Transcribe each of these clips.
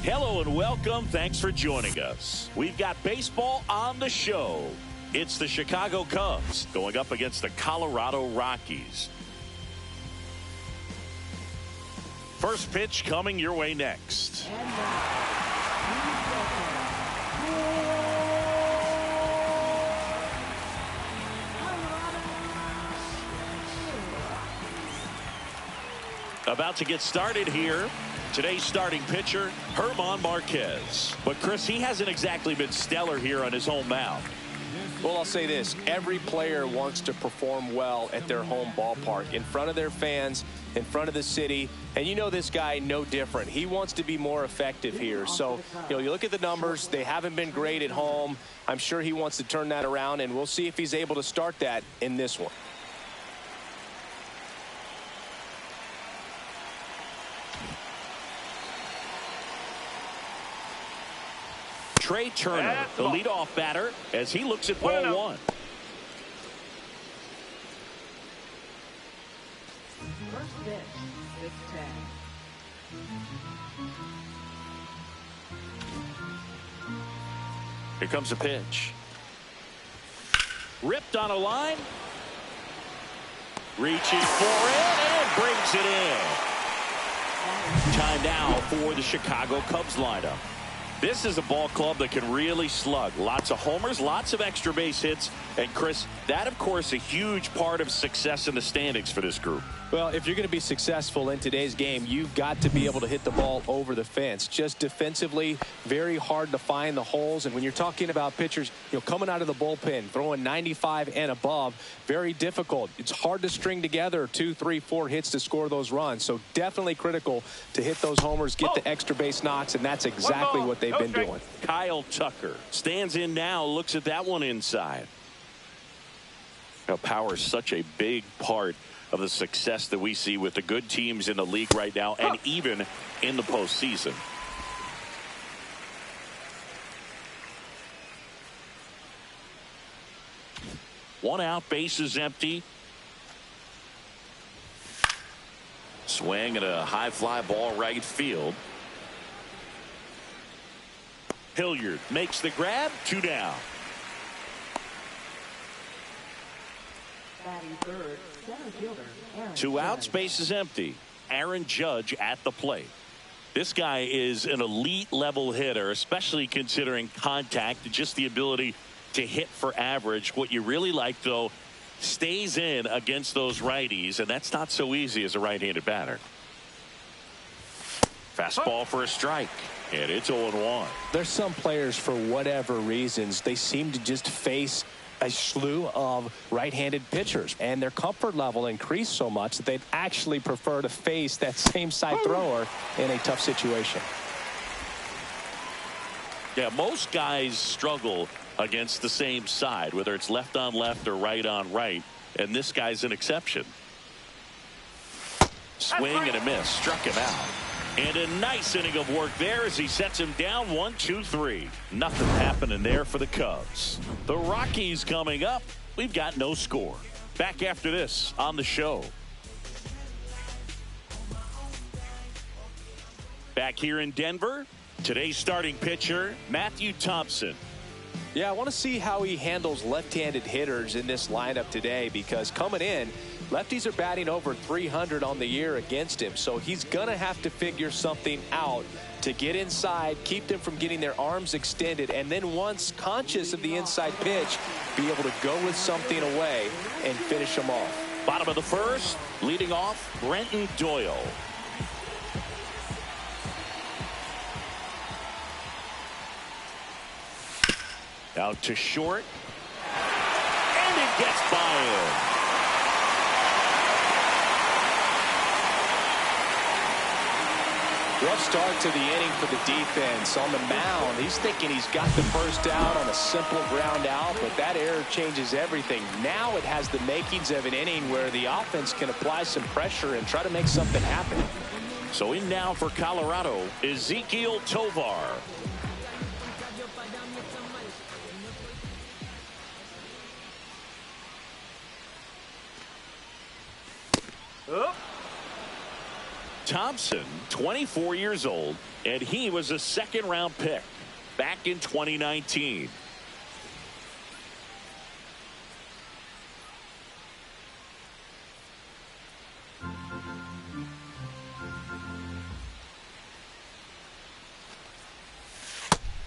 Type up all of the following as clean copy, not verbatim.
Hello and welcome. Thanks for joining us. We've got baseball on the show. It's the Chicago Cubs going up against the Colorado Rockies. First pitch coming your way next. About to get started here. Today's starting pitcher, Germán Marquez. But Chris, he hasn't exactly been stellar here on his home mound. Well, I'll say this. Every player wants to perform well at their home ballpark, in front of their fans, in front of the city. And you know this guy no different. He wants to be more effective here. So, you look at the numbers. They haven't been great at home. I'm sure he wants to turn that around, and we'll see if he's able to start that in this one. Trey Turner, the leadoff batter, as he looks at ball one. First pitch, 6-10. Here comes a pitch. Ripped on a line. Reaches for it and brings it in. Time now for the Chicago Cubs lineup. This is a ball club that can really slug. Lots of homers, lots of extra base hits. And, Chris, that, of course, a huge part of success in the standings for this group. Well, if you're going to be successful in today's game, you've got to be able to hit the ball over the fence. Just defensively, very hard to find the holes. And when you're talking about pitchers, coming out of the bullpen, throwing 95 and above, very difficult. It's hard to string together 2, 3, 4 hits to score those runs. So definitely critical to hit those homers, get the extra base knocks, and that's exactly what they've been doing. Kyle Tucker stands in now, looks at that one inside. Power is such a big part of the success that we see with the good teams in the league right now, and even in the postseason. One out, bases empty. Swing and a high fly ball right field. Hilliard makes the grab, 2 down. Batting third, center fielder, Aaron 2 outs, Judge. bases empty. Aaron Judge at the plate. This guy is an elite level hitter, especially considering contact and just the ability to hit for average. What you really like, though, stays in against those righties, and that's not so easy as a right-handed batter. Fastball for a strike, and it's 0-1. There's some players, for whatever reasons, they seem to just face a slew of right-handed pitchers, and their comfort level increased so much that they'd actually prefer to face that same side thrower in a tough situation. Yeah, most guys struggle against the same side, whether it's left on left or right on right, and this guy's an exception. Swing and a miss, struck him out. And a nice inning of work there as he sets him down 1, 2, 3. Nothing happening there for the Cubs. The Rockies coming up. We've got no score. Back after this on the show. Back here in Denver, today's starting pitcher, Matthew Thompson. Yeah, I want to see how he handles left-handed hitters in this lineup today, because coming in, lefties are batting over 300 on the year against him. So he's going to have to figure something out to get inside, keep them from getting their arms extended, and then once conscious of the inside pitch, be able to go with something away and finish them off. Bottom of the first, leading off, Brenton Doyle. Out to short. And it gets by him. Rough start to the inning for the defense. On the mound, he's thinking he's got the first out on a simple ground out, but that error changes everything. Now it has the makings of an inning where the offense can apply some pressure and try to make something happen. So in now for Colorado, Ezequiel Tovar. Thompson, 24 years old, and he was a second-round pick back in 2019.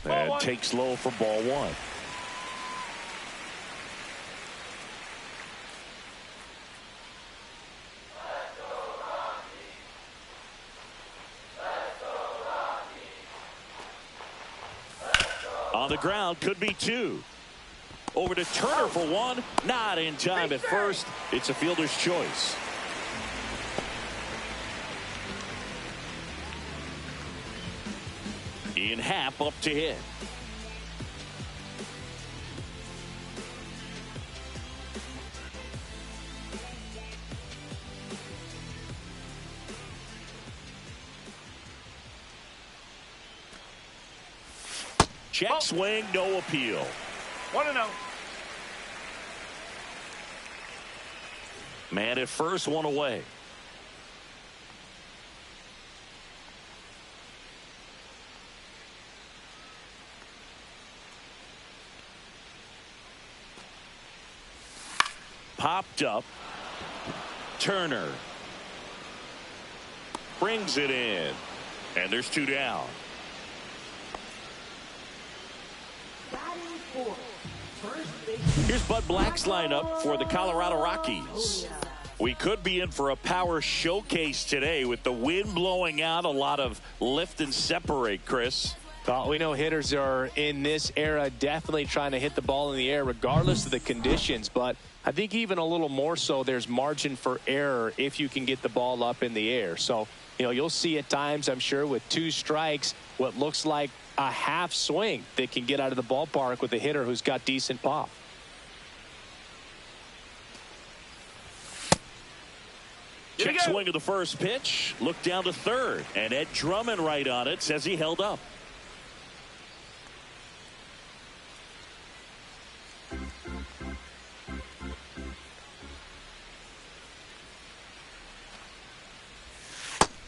And takes low for ball one. On the ground, could be two. Over to Turner for one. Not in time at first. It's a fielder's choice. In half, up to hit. Check swing, no appeal. 1-0. Man at first, one away. Popped up. Turner brings it in, and there's two down. Here's Bud Black's lineup for the Colorado Rockies. We could be in for a power showcase today with the wind blowing out, a lot of lift and separate, Chris. Well, we know hitters are in this era definitely trying to hit the ball in the air regardless of the conditions, but I think even a little more so there's margin for error if you can get the ball up in the air. So, you know, you'll see at times, I'm sure, with two strikes, what looks like a half swing that can get out of the ballpark with a hitter who's got decent pop. Check swing of the first pitch. Look down to third. And Ed Drummond right on it says he held up.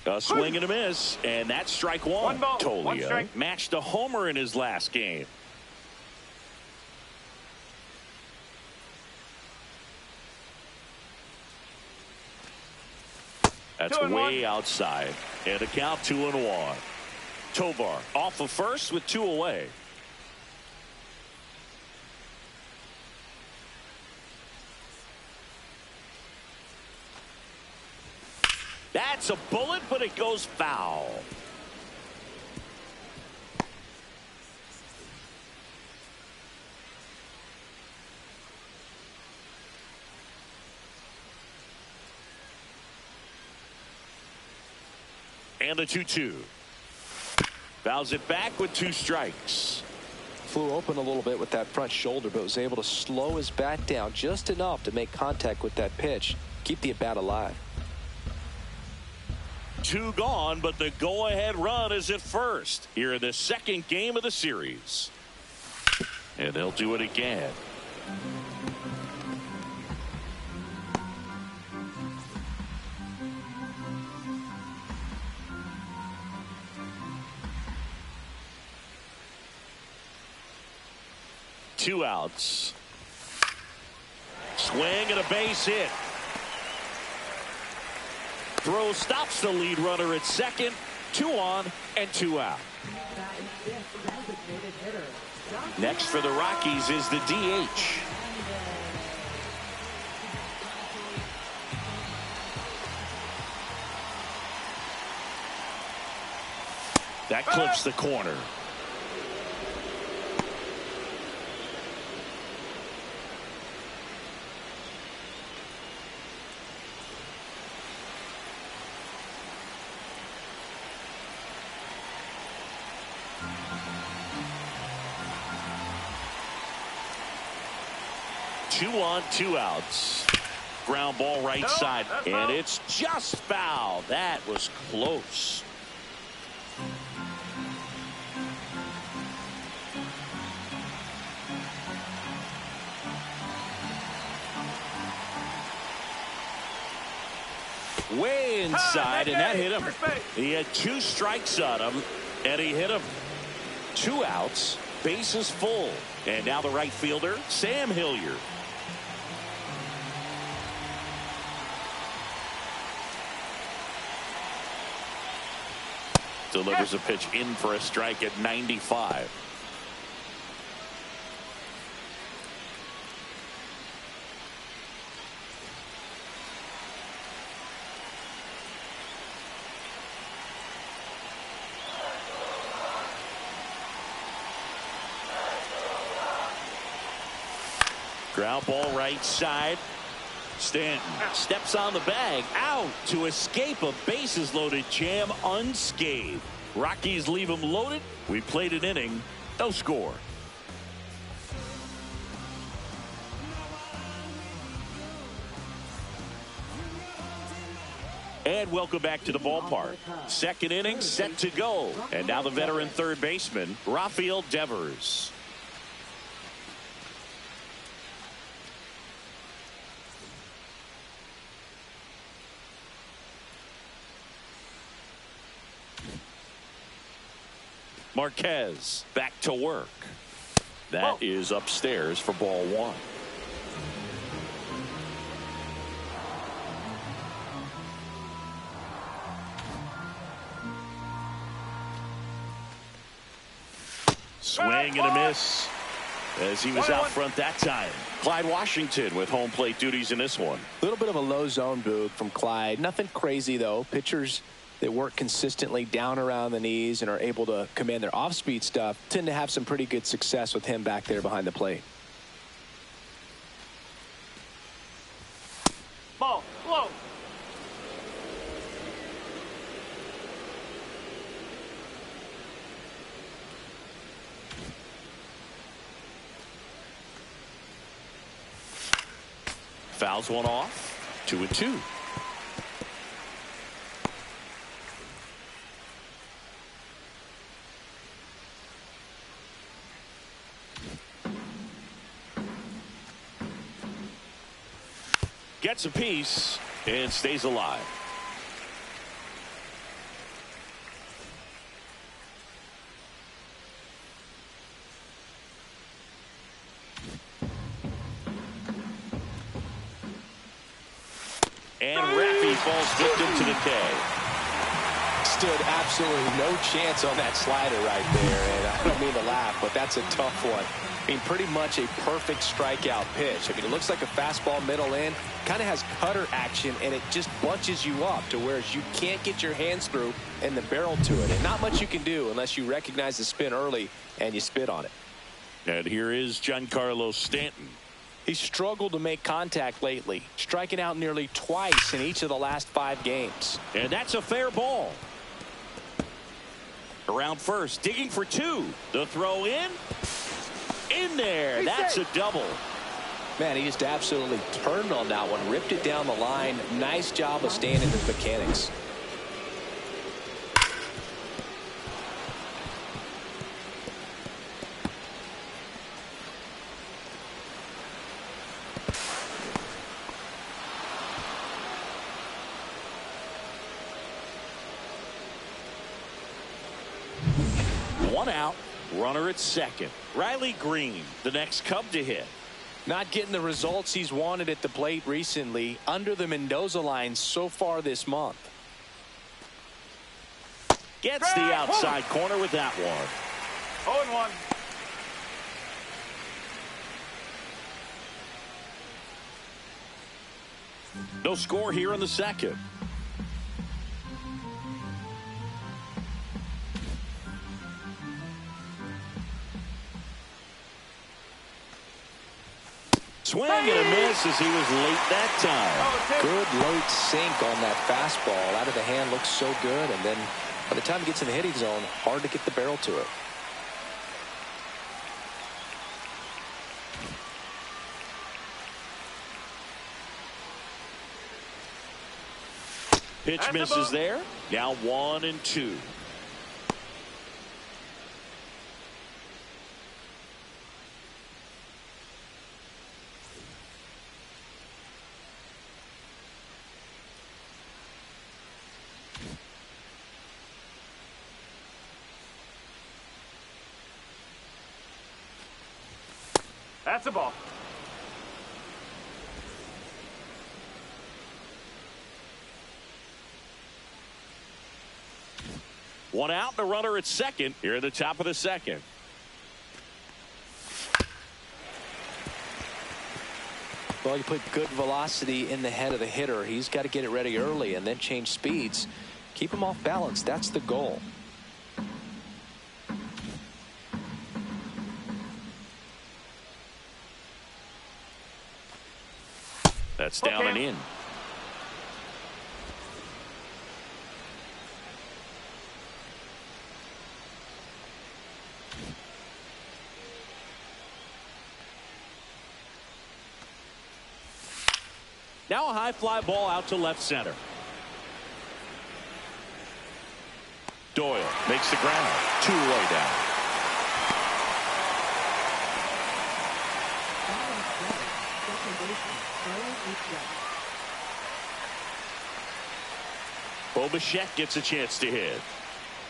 A swing and a miss, and that's strike one. One ball, Tolia one strike. matched a homer in his last game. That's way outside. And a count 2-1. Tovar off of first with two away. That's a bullet, but it goes foul. And the 2-2. Fouls it back with two strikes. Flew open a little bit with that front shoulder, but was able to slow his bat down just enough to make contact with that pitch. Keep the at-bat alive. Two gone, but the go-ahead run is at first here in the second game of the series. And they'll do it again. Two outs. Swing and a base hit. Throw stops the lead runner at second. 2 on and 2 out. Next for the Rockies is the DH. That clips the corner. Two on, 2 outs. Ground ball right side, and it's just foul. That was close. Way inside, and that hit him. He had 2 strikes on him, and he hit him. 2 outs, bases full. And now the right fielder, Sam Hilliard. Delivers a pitch in for a strike at 95. Ground ball right side. Stanton steps on the bag, out to escape a bases loaded jam unscathed. Rockies leave him loaded. We played an inning, no score. And welcome back to the ballpark. Second inning set to go. And now the veteran third baseman, Rafael Devers. Marquez back to work. That is upstairs for ball 1. Swing and a miss as he was out front that time. Clyde Washington with home plate duties in this one. A little bit of a low zone boog from Clyde. Nothing crazy, though. Pitchers that work consistently down around the knees and are able to command their off-speed stuff tend to have some pretty good success with him back there behind the plate. Ball, low. Fouls one off. 2-2. Gets a piece and stays alive. And Raffy falls victim to the K. Stood absolutely no chance on that slider right there, and I don't mean to laugh, but that's a tough one. I mean, pretty much a perfect strikeout pitch. I mean, it looks like a fastball middle in, kind of has cutter action, and it just bunches you up to where you can't get your hands through and the barrel to it. And not much you can do unless you recognize the spin early and you spit on it. And here is Giancarlo Stanton. He's struggled to make contact lately, striking out nearly twice in each of the last 5 games. And that's a fair ball. Around first, digging for 2. The throw in there. That's a double. Man, he just absolutely turned on that one, ripped it down the line. Nice job of staying in his mechanics. One out, runner at second. Riley Green, the next Cub to hit. Not getting the results he's wanted at the plate recently, under the Mendoza line so far this month. Gets the outside corner with that one. 0-1. No score here in the second. Swing and a miss as he was late that time. Good late sink on that fastball. Out of the hand, looks so good, and then by the time he gets in the hitting zone, hard to get the barrel to it. Pitch misses there. Now 1-2. That's a ball. One out, the runner at second here at the top of the second. Well, you put good velocity in the head of the hitter. He's got to get it ready early and then change speeds. Keep him off balance. That's the goal. That's down and in. Now a high fly ball out to left center. Doyle makes the ground. 2-away down. Bichette gets a chance to hit.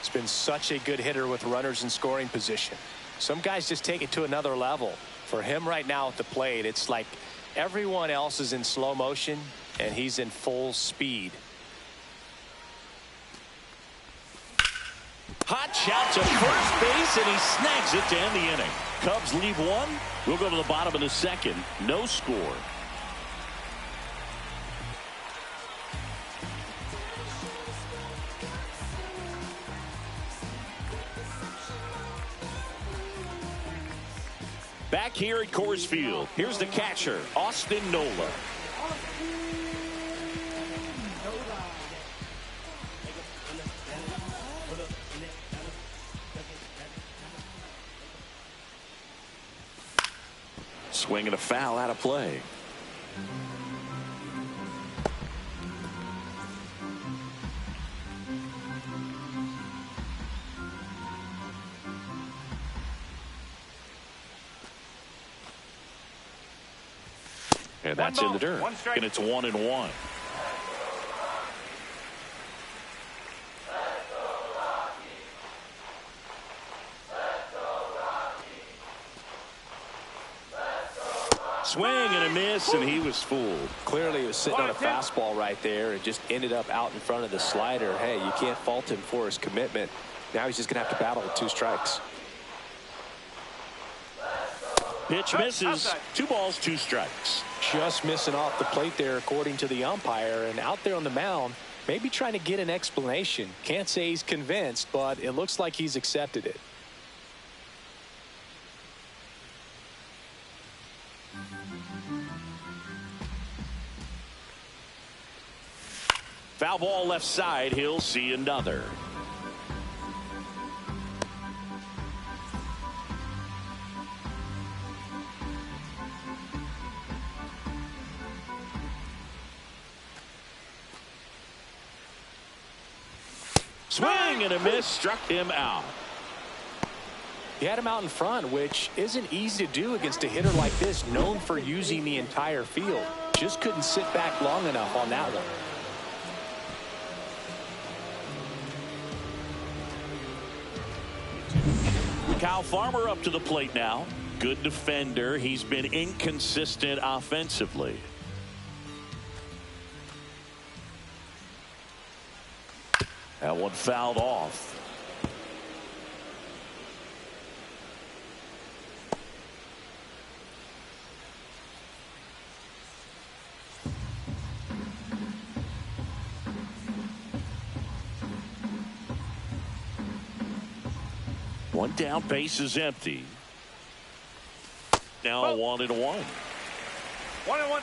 It's been such a good hitter with runners in scoring position. Some guys just take it to another level. For him right now at the plate, it's like everyone else is in slow motion and he's in full speed. Hot shot to first base, and he snags it to end the inning. Cubs leave one. We'll go to the bottom of the second. No score. Back here at Coors Field, here's the catcher, Austin Nola. Swing and a foul out of play. And that's in the dirt. And it's 1-1. Swing and a miss, and he was fooled. Clearly he was sitting on a fastball right there and just ended up out in front of the slider. Hey, you can't fault him for his commitment. Now he's just going to have to battle with 2 strikes. Pitch misses. 2 balls, 2 strikes. Just missing off the plate there according to the umpire, and out there on the mound maybe trying to get an explanation. Can't say he's convinced, but it looks like he's accepted it. Foul ball left side. He'll see another. Swing and a miss, struck him out. He had him out in front, which isn't easy to do against a hitter like this, known for using the entire field. Just couldn't sit back long enough on that one. Kyle Farmer up to the plate now. Good defender. He's been inconsistent offensively. That one fouled off. One down, base is empty. Now 1-1. 1-1.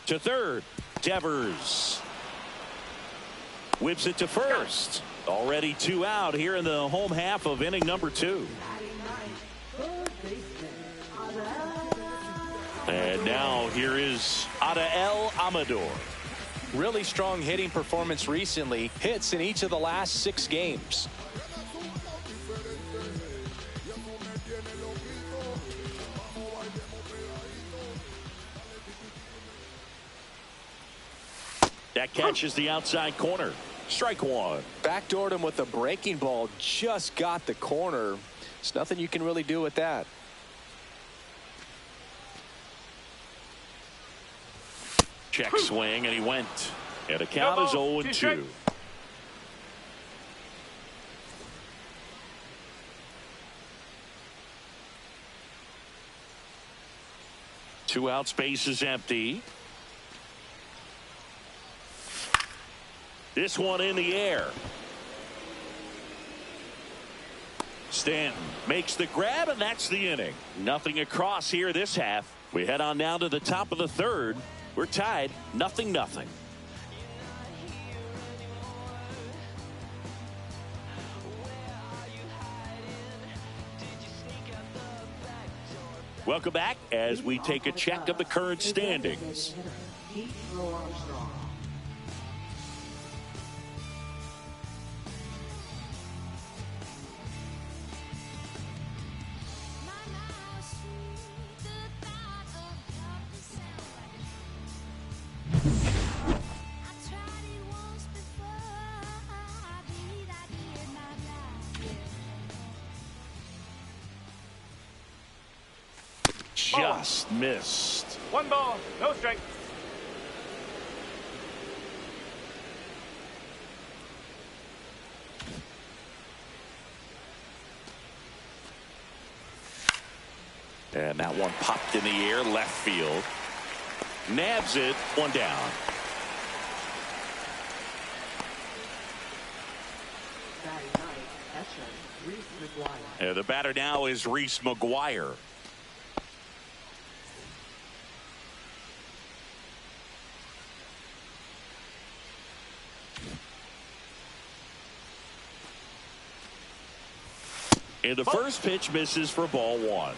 To third, Devers whips it to first. Already 2 out here in the home half of inning number 2. And now here is Adael Amador. Really strong hitting performance recently. Hits in each of the last 6 games. That catches the outside corner. Strike one. Backdoored him with a breaking ball. Just got the corner. There's nothing you can really do with that. Check swing, and he went. And the count is 0-2. Two outs, base is empty. This one in the air. Stanton makes the grab, and that's the inning. Nothing across here this half. We head on down to the top of the third. We're tied 0-0. Welcome back as we take a check of the current standings. Just missed. 1 ball, no strike. And that one popped in the air, left field. Nabs it, one down. And the batter now is Reese McGuire. And the first pitch misses for ball one.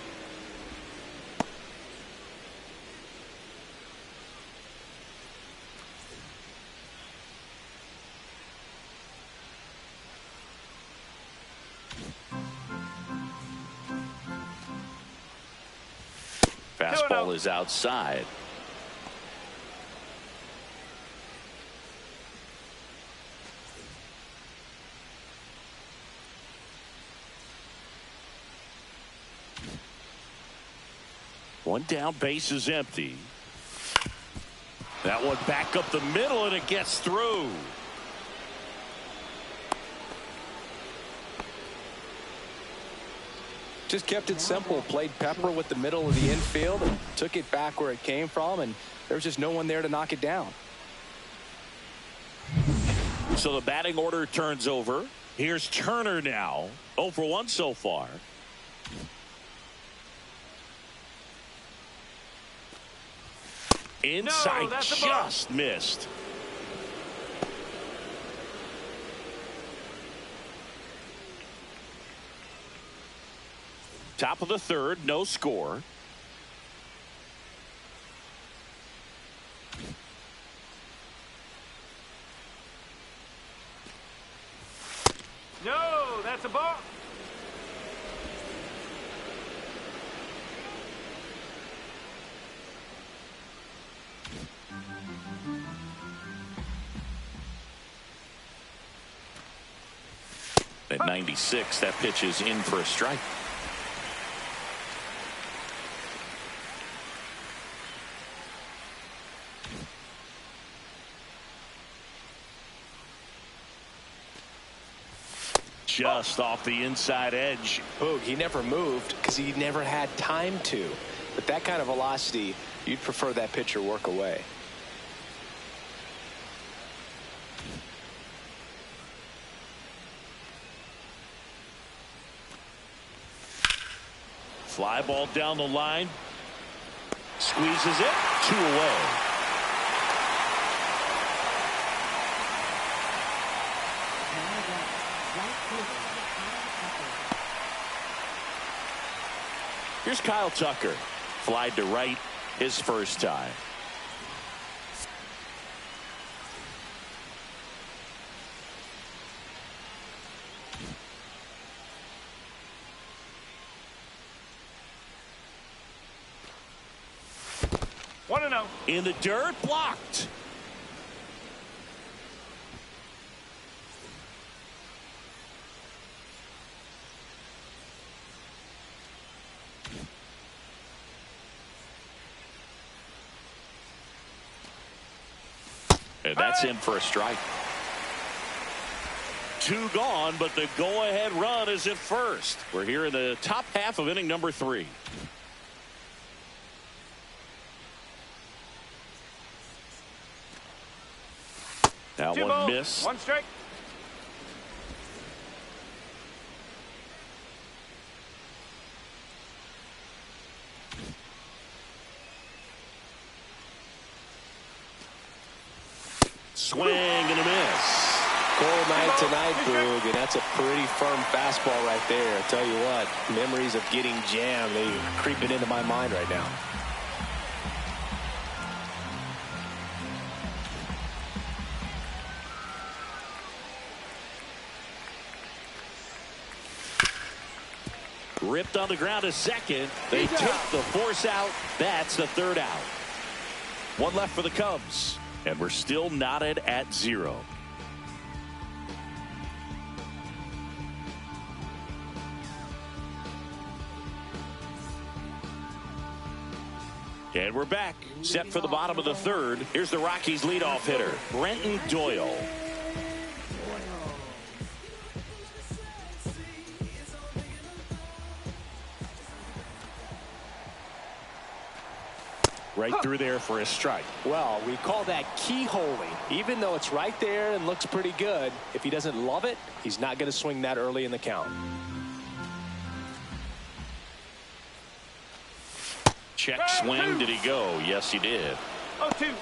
Fastball is outside. One down, base is empty. That one back up the middle, and it gets through. Just kept it simple. Played pepper with the middle of the infield and took it back where it came from, and there was just no one there to knock it down. So the batting order turns over. Here's Turner now. 0 for 1 so far. Inside, no, just missed. Top of the third, no score. No, that's a ball. At 96, that pitch is in for a strike. Just off the inside edge. Boog, he never moved because he never had time to. But that kind of velocity, you'd prefer that pitcher work away. Fly ball down the line. Squeezes it. 2 away. Here's Kyle Tucker. Flied to right his first time. 1-0. In the dirt, blocked. And that's in for a strike. 2 gone, but the go-ahead run is at first. We're here in the top half of inning number 3. Now 2 one balls, miss. 1 strike. Swing and a miss. Cold night tonight, Boog, and that's a pretty firm fastball right there. I tell you what, memories of getting jammed, they creeping into my mind right now. Ripped on the ground a second. They take the force out. That's the 3rd out. 1 left for the Cubs. And we're still knotted at 0. And we're back. Set for the bottom of the 3rd. Here's the Rockies leadoff hitter, Brenton Doyle. Right through there for a strike. Well, we call that keyholing. Even though it's right there and looks pretty good, if he doesn't love it, he's not going to swing that early in the count. Check swing. Did he go? Yes, he did. 0-2.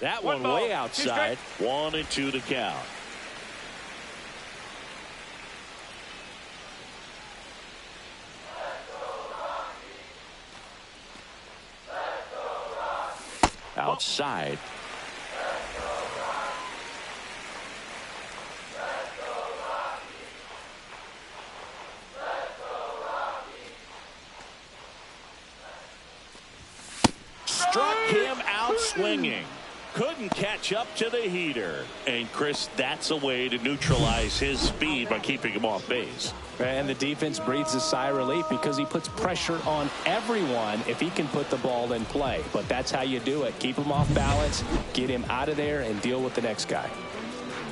That 1 one ball, way 2 outside. strikes. 1-2 the count. Outside. Struck him out swinging. Couldn't catch up to the heater. And Chris, that's a way to neutralize his speed by keeping him off base. And the defense breathes a sigh of relief because he puts pressure on everyone if he can put the ball in play. But that's how you do it. Keep him off balance, get him out of there, and deal with the next guy.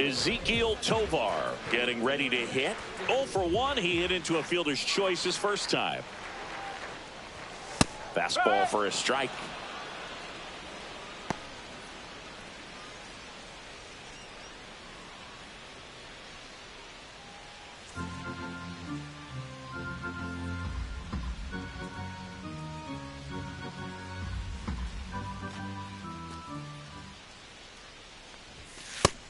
Ezekiel Tovar getting ready to hit. 0 for 1. He hit into a fielder's choice his first time. Fastball for a strike.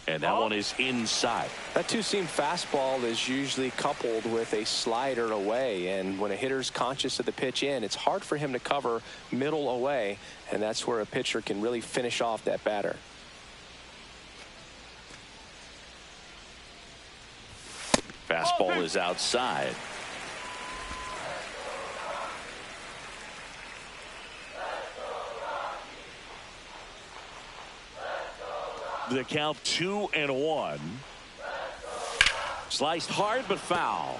And that one is inside. That two-seam fastball is usually coupled with a slider away, and when a hitter's conscious of the pitch in, it's hard for him to cover middle away, and that's where a pitcher can really finish off that batter. Fastball is outside. The count 2-1. Sliced hard but foul.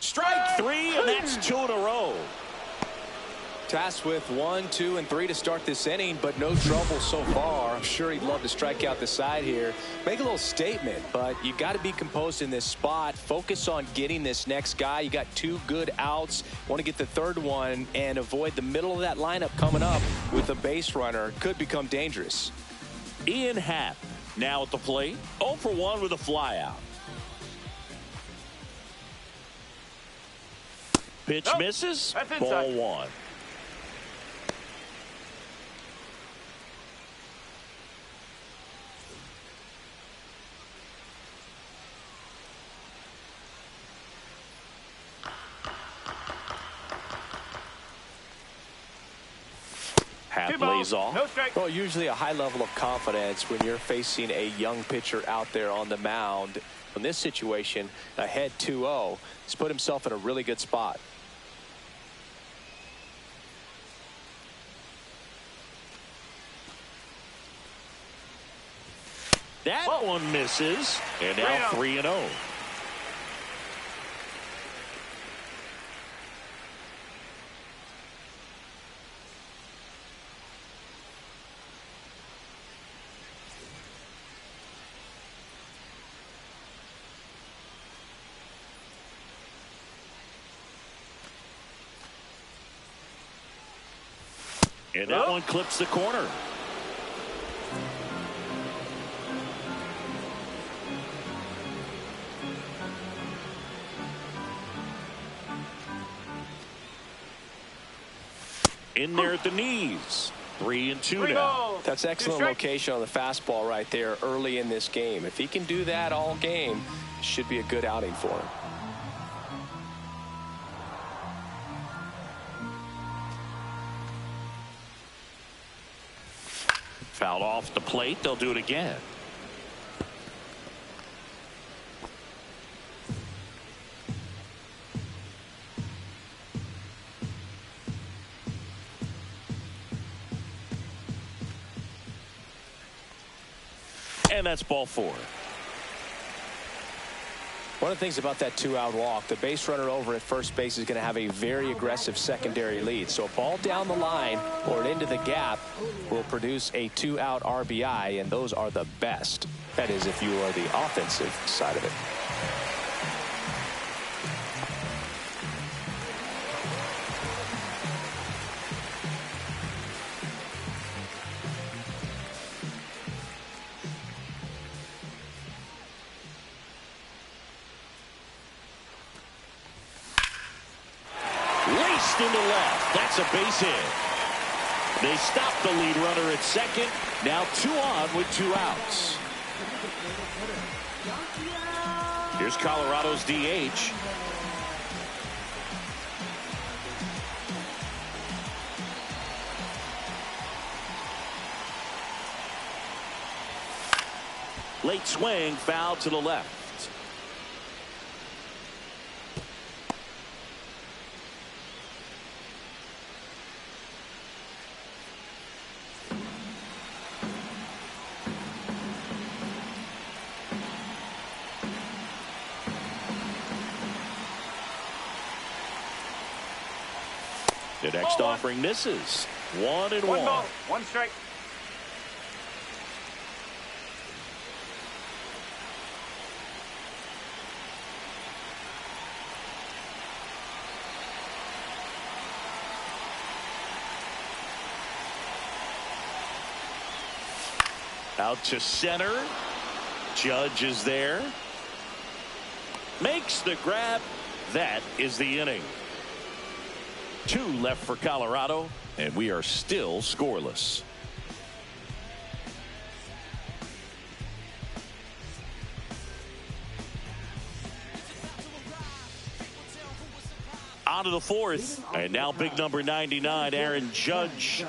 Strike 3, and that's 2 in a row. Tasked with 1, 2, and 3 to start this inning, but no trouble so far. I'm sure he'd love to strike out the side here. Make a little statement, but you got to be composed in this spot. Focus on getting this next guy. You got 2 good outs. Want to get the 3rd one and avoid the middle of that lineup coming up with a base runner. Could become dangerous. Ian Happ now at the plate. 0 for 1 with a flyout. Pitch misses. That's Ball inside. 1. Hat Two balls, lays off. no strike. Well, usually a high level of confidence when you're facing a young pitcher out there on the mound. In this situation, ahead 2-0, he's put himself in a really good spot. That one misses, and now 3-0. And that one clips the corner. In there at the knees. 3-2 now. That's excellent location on the fastball right there early in this game. If he can do that all game, it should be a good outing for him. Fouled off the plate. They'll do it again. And that's ball 4. One of the things about that 2-out walk, the base runner over at first base is going to have a very aggressive secondary lead. So a ball down the line or into the gap will produce a 2-out RBI, and those are the best. That is, if you are the offensive side of it. Laced into left. That's a base hit. They stop the lead runner at second. Now 2 on with 2 outs. Here's Colorado's DH. Late swing, foul to the left. The next offering misses. 1-1. 1 ball, 1 strike. Out to center. Judge is there. Makes the grab. That is the inning. 2 left for Colorado, and we are still scoreless. On to the 4th, and now big number 99, Aaron Judge.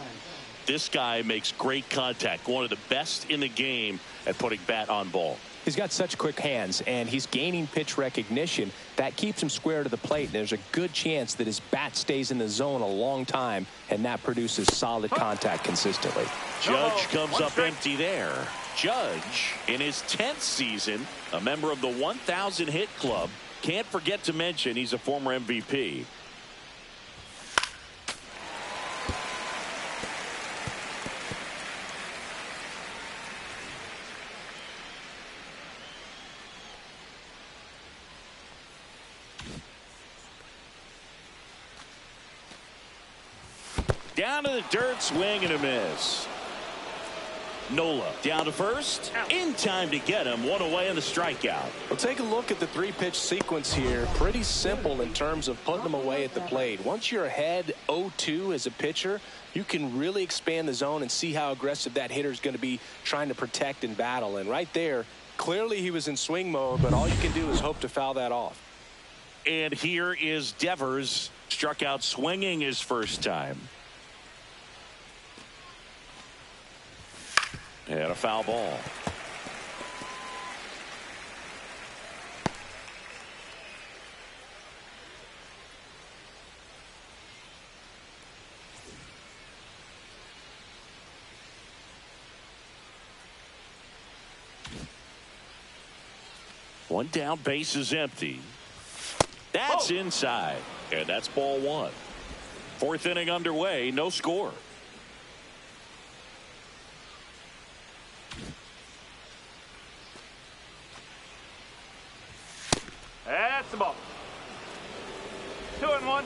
This guy makes great contact, one of the best in the game at putting bat on ball. He's got such quick hands, and he's gaining pitch recognition. That keeps him square to the plate, and there's a good chance that his bat stays in the zone a long time, and that produces solid contact consistently. Judge comes up empty there. Judge, in his 10th season, a member of the 1,000 hit club. Can't forget to mention he's a former MVP. Down to the dirt, swing and a miss. Nola down to first. In time to get him. 1 away on the strikeout. Well, take a look at the 3-pitch sequence here. Pretty simple in terms of putting them away at the plate. Once you're ahead 0-2 as a pitcher, you can really expand the zone and see how aggressive that hitter is going to be trying to protect and battle. And right there, clearly he was in swing mode, but all you can do is hope to foul that off. And here is Devers. Struck out swinging his first time. And a foul ball. One down, base is empty. That's inside. And that's ball one. Fourth inning underway, no score. That's the ball. 2-1.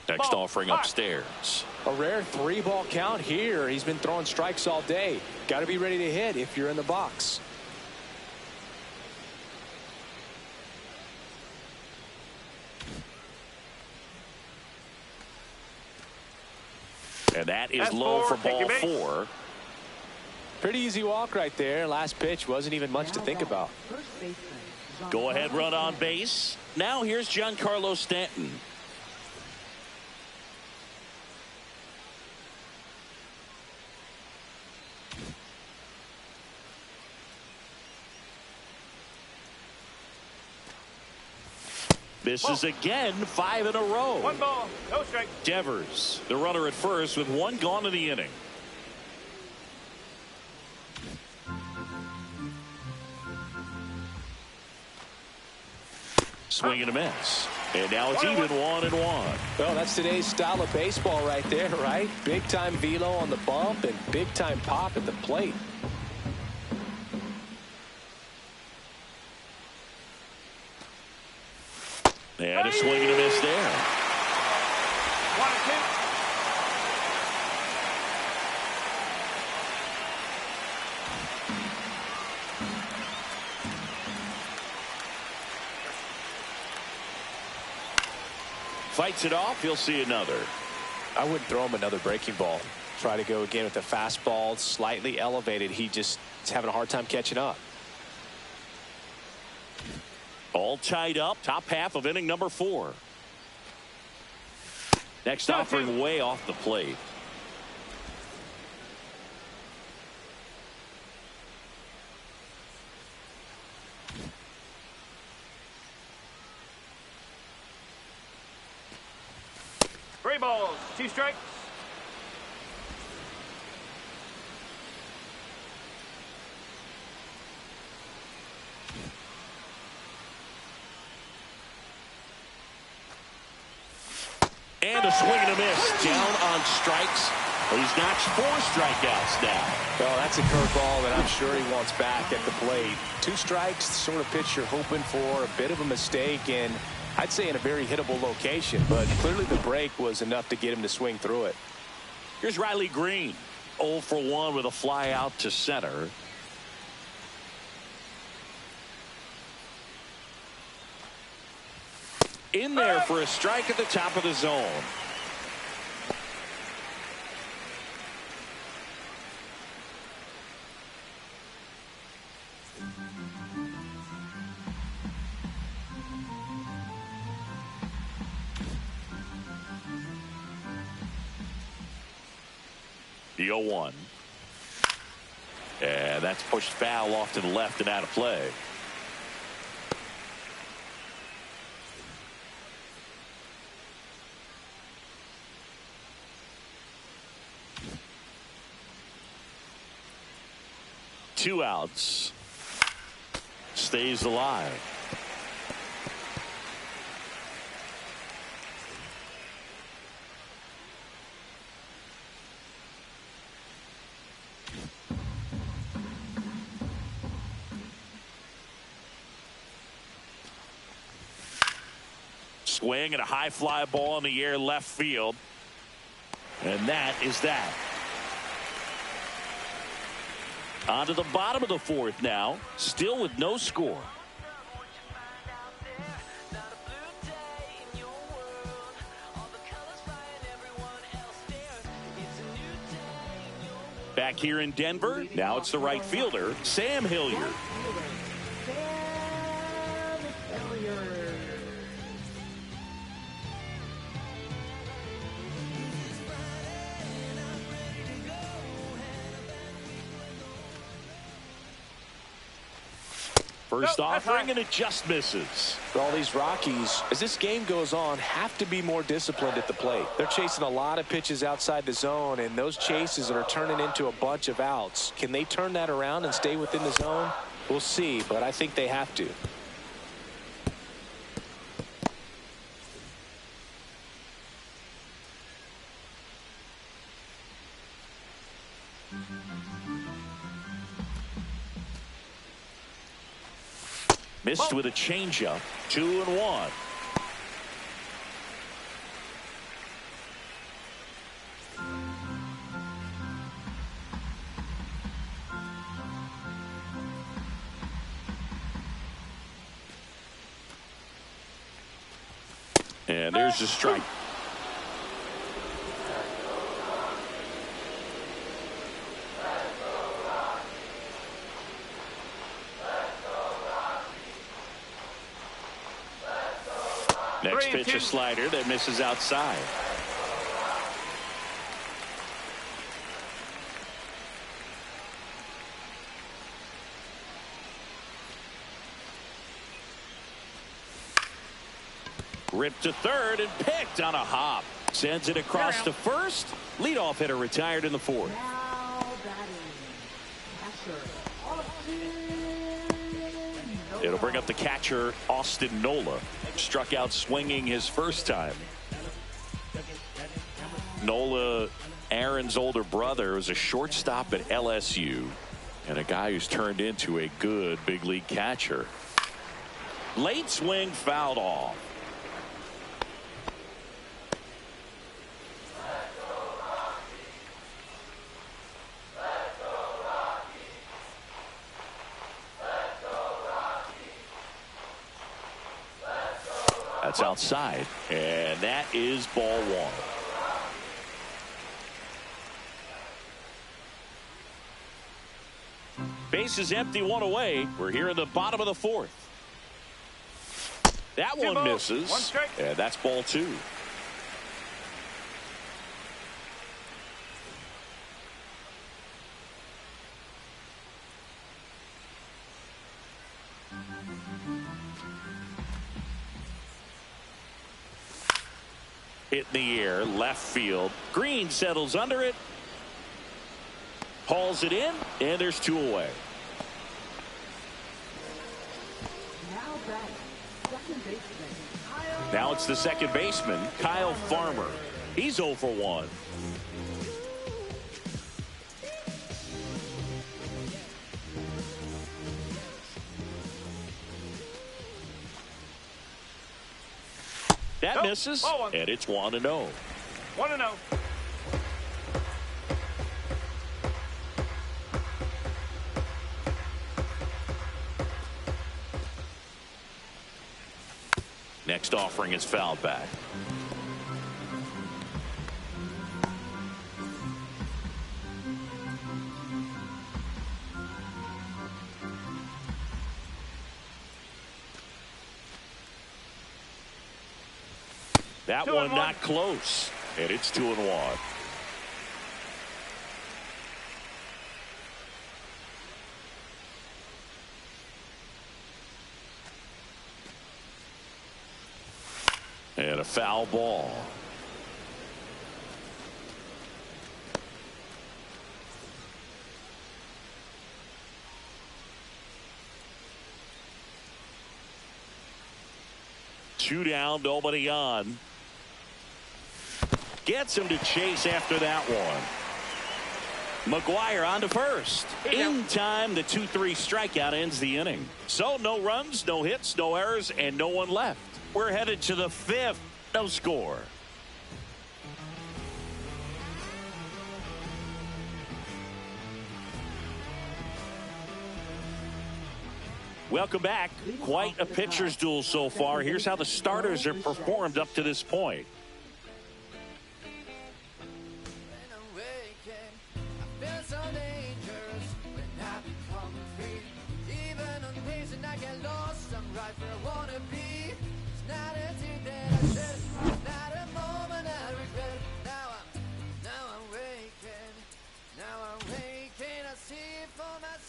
Next offering upstairs. A rare 3-ball count here. He's been throwing strikes all day. Got to be ready to hit if you're in the box. And that is low for ball 4. Pretty easy walk right there. Last pitch wasn't even much to think about. First baseman. Go ahead run on base. Now here's Giancarlo Stanton. Misses again, 5 in a row. 1 ball, no strike. Devers, the runner at first with 1 gone in the inning. Swing and a miss. And now it's even 1-1. Well, that's today's style of baseball right there, right? Big time velo on the bump and big time pop at the plate. And a swing and a miss there. 1-2. Fights it off. He'll see another. I wouldn't throw him another breaking ball. Try to go again with the fastball, slightly elevated. He just is having a hard time catching up. All tied up. Top half of inning number 4. Next offering way off the plate. Three balls, 2 strikes. And a swing and a miss. Down on strikes. He's notched 4 strikeouts now. Well, that's a curveball that I'm sure he wants back at the plate. 2 strikes, the sort of pitch you're hoping for. A bit of a mistake, and I'd say in a very hittable location. But clearly the break was enough to get him to swing through it. Here's Riley Green. 0 for 1 with a fly out to center. In there for a strike at the top of the zone. The 0-1. And that's pushed foul off to the left and out of play. Two outs. Stays alive. Swing and a high fly ball in the air left field. And that is that. On to the bottom of the 4th now, still with no score. Back here in Denver, now it's the right fielder, Sam Hilliard. Sam Hilliard. First Nope, that's offering, high. and it just misses. All these Rockies, as this game goes on, have to be more disciplined at the plate. They're chasing a lot of pitches outside the zone, and those chases are turning into a bunch of outs. Can they turn that around and stay within the zone? We'll see, but I think they have to. Missed with a changeup. 2-1. And there's the strike. Next pitch, a slider that misses outside. Ripped to third and picked on a hop. Sends it across to first. Leadoff hitter retired in the fourth. Now batting. Catcher, Austin. It'll bring up the catcher, Austin Nola. Struck out swinging his first time. Nola, Aaron's older brother, was a shortstop at LSU and a guy who's turned into a good big league catcher. Late swing fouled off. That's outside, and that is ball one. Base is empty, one away. We're here in the bottom of the fourth. That one misses, one strike. and that's ball two. Hit in the air, left field. Green settles under it. Hauls it in, and there's two away. Now batting. Second baseman, Kyle. Now it's the second baseman, Kyle Farmer. He's 0 for 1. That misses, and it's 1-0. 1-0. Next offering is fouled back. That one not close, and it's 2-1. And a foul ball. Two down, nobody on. Gets him to chase after that one. McGuire on to first. In time, the 2-3 strikeout ends the inning. So no runs, no hits, no errors, and no one left. We're headed to the fifth. No score. Welcome back. Quite a pitcher's duel so far. Here's how the starters have performed up to this point.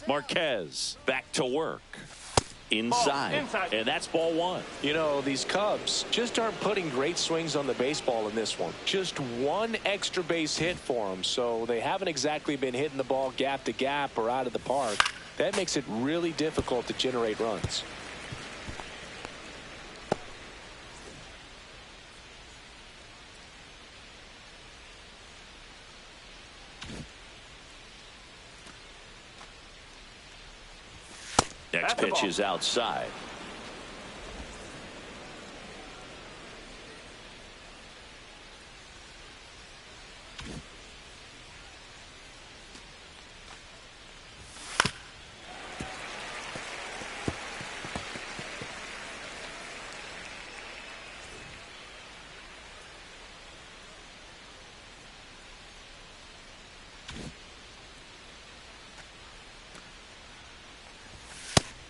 Marquez back to work. inside. Inside. And that's ball one. You know, these Cubs just aren't putting great swings on the baseball in this one. Just one extra base hit for them, so they haven't exactly been hitting the ball gap to gap or out of the park. That makes it really difficult to generate runs. Next pitch is outside.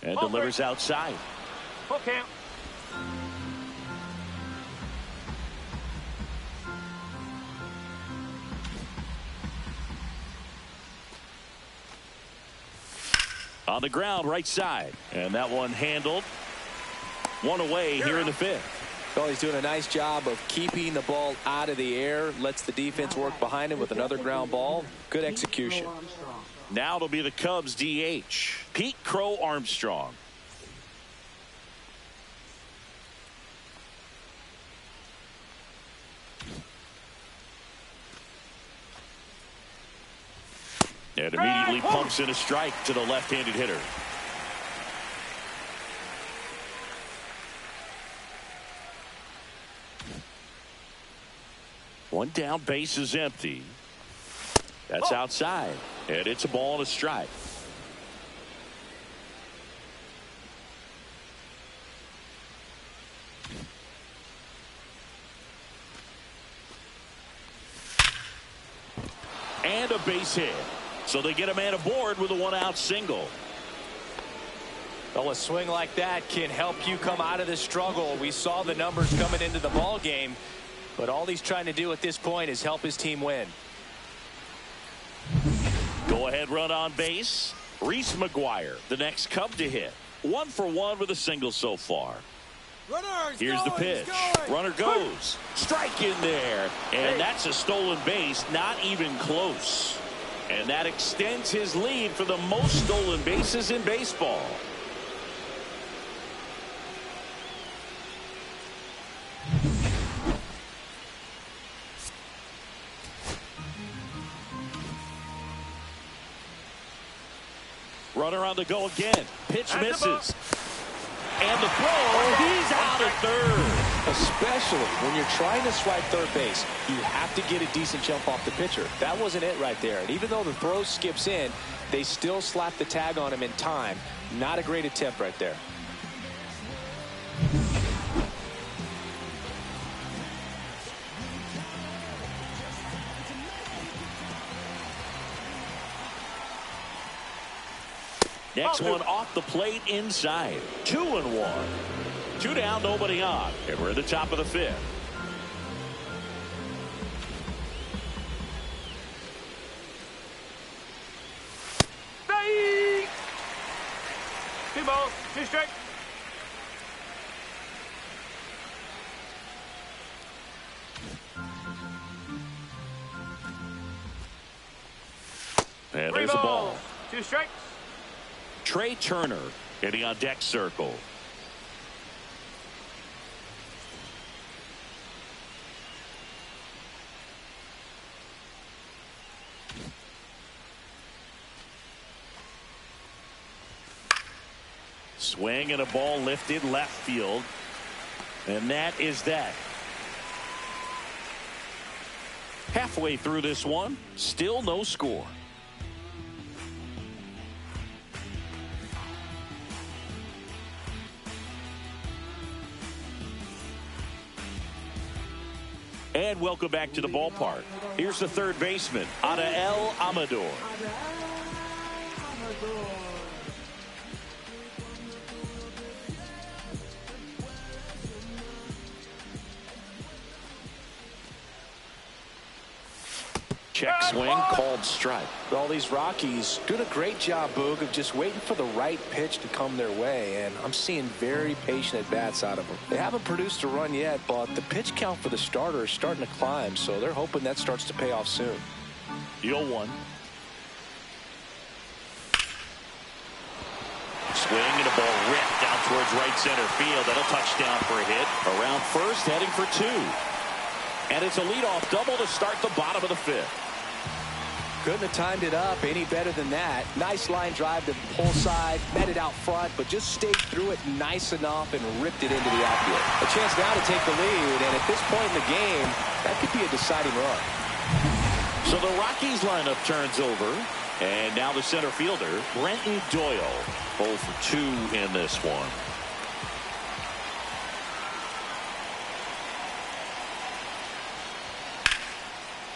And delivers outside. Full count. On the ground, right side. And that one handled. One away here in the fifth. Well, he's doing a nice job of keeping the ball out of the air. Lets the defense work behind him with another ground ball. Good execution. Now it'll be the Cubs DH, Pete Crow Armstrong. And immediately pumps in a strike to the left-handed hitter. One down, base is empty. That's outside. And it's a ball and a strike. And a base hit. So they get a man aboard with a one-out single. Well, a swing like that can help you come out of this struggle. We saw the numbers coming into the ball game, but all he's trying to do at this point is help his team win. Go ahead run on base. Reese McGuire, the next Cub to hit. 1 for 1 with a single so far. Here's the pitch. Runner goes. Strike in there. And that's a stolen base. Not even close. And that extends his lead for the most stolen bases in baseball. Runner on the go again. Pitch misses. And the throw, he's out at third. Especially when you're trying to swipe third base, you have to get a decent jump off the pitcher. That wasn't it right there. And even though the throw skips in, they still slap the tag on him in time. Not a great attempt right there. Next one off the plate inside. 2-1. 2 down, nobody on. And we're at the top of the fifth. Strike! 2 balls, 2 strikes. And 3 there's the ball. balls, 2 strikes. Trey Turner getting on deck circle. Swing and a ball lifted left field. And that is that. Halfway through this one, still no score. And welcome back to the ballpark. Here's the third baseman, Adael Amador. Check swing, called strike. All these Rockies doing a great job, Boog, of just waiting for the right pitch to come their way, and I'm seeing very patient at-bats out of them. They haven't produced a run yet, but the pitch count for the starter is starting to climb, so they're hoping that starts to pay off soon. 0-1. Swing and a ball ripped down towards right center field. That'll touchdown for a hit. Around first, heading for 2. And it's a leadoff double to start the bottom of the 5th. Couldn't have timed it up any better than that. Nice line drive to the pull side, met it out front, but just stayed through it nice enough and ripped it into the outfield. A chance now to take the lead, and at this point in the game, that could be a deciding run. So the Rockies lineup turns over, and now the center fielder, Brenton Doyle, 0 for 2 in this one.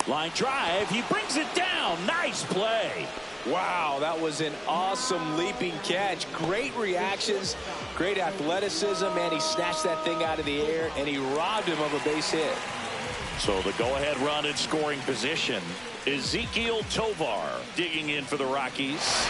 Line drive, he brings it down. Nice play. Wow, that was an awesome leaping catch. Great reactions, great athleticism, and he snatched that thing out of the air, and he robbed him of a base hit. So the go-ahead run in scoring position. Ezequiel Tovar digging in for the Rockies.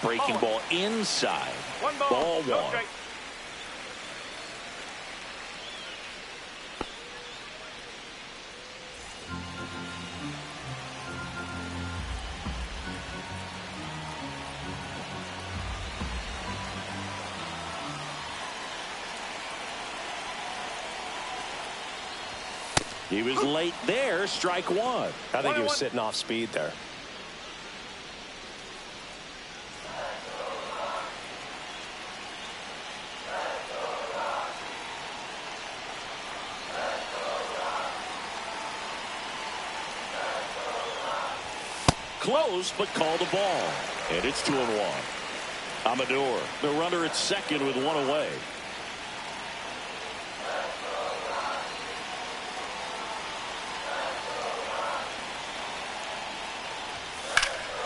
Breaking ball inside. Ball 1. He was late there. Strike 1. I think he was sitting off speed there. Close, but called a ball. And it's 2-1. Amador, the runner at second with 1 away.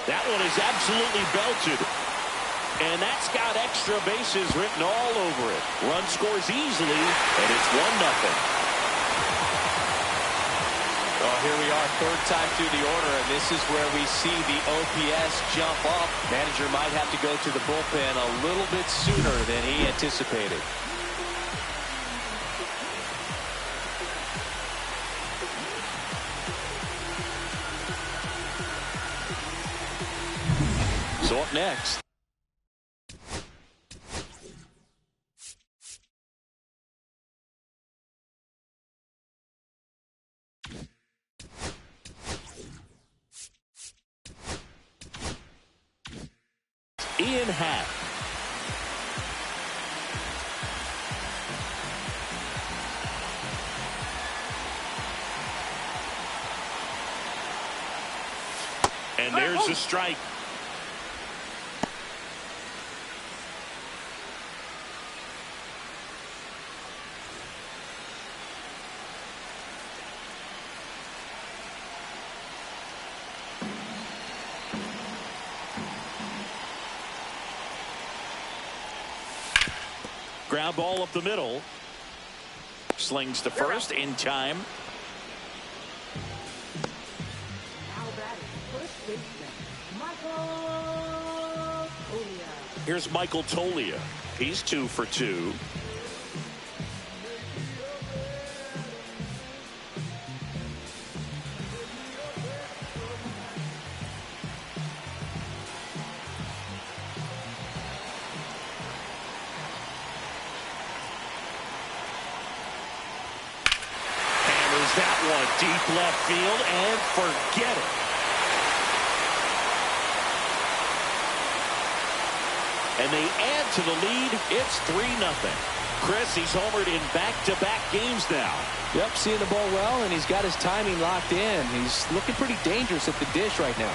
That one is absolutely belted. And that's got extra bases written all over it. Run scores easily, and it's 1-0. Well, here we are, third time through the order, and this is where we see the OPS jump up. Manager might have to go to the bullpen a little bit sooner than he anticipated. So up next. Ian Happ. And there's a strike. Ground ball up the middle. Slings to first in time. Now batting first baseman, Michael Tolia. Here's Michael Tolia. He's 2 for 2. That one deep left field, and forget it. And they add to the lead. It's 3-0. Chris, he's homered in back-to-back games now. Yep, seeing the ball well, and he's got his timing locked in. He's looking pretty dangerous at the dish right now.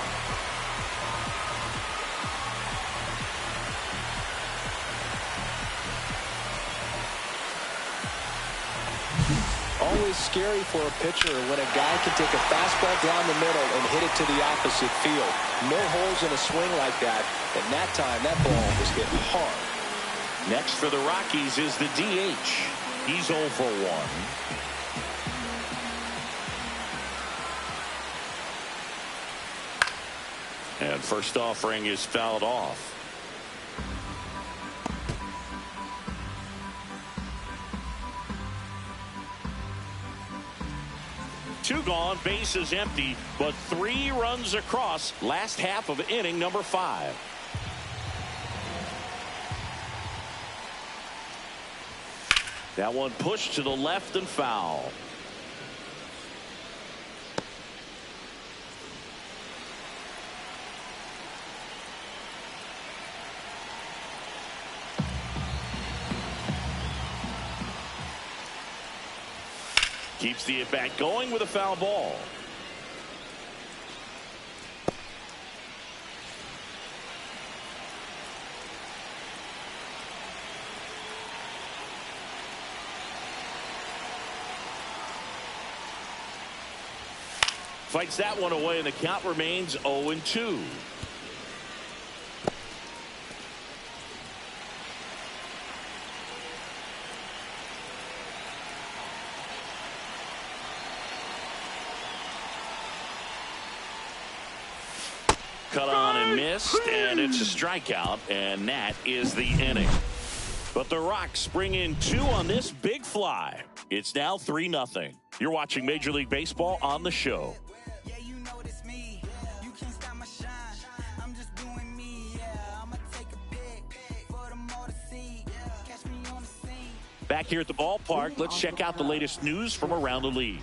Always always scary for a pitcher when a guy can take a fastball down the middle and hit it to the opposite field. No holes in a swing like that. And that time, that ball was hit hard. Next for the Rockies is the DH. He's 0 for 1. And first offering is fouled off. Two gone, bases empty, but 3 runs across last half of inning number 5. That one pushed to the left and foul. Keeps the at-bat going with a foul ball. Fights that one away, and the count remains 0-2. Cut on and missed, and it's a strikeout, and that is the inning. But the Rocks bring in 2 on this big fly. It's now 3-0. You're watching Major League Baseball on the show. Back here at the ballpark, let's check out the latest news from around the league.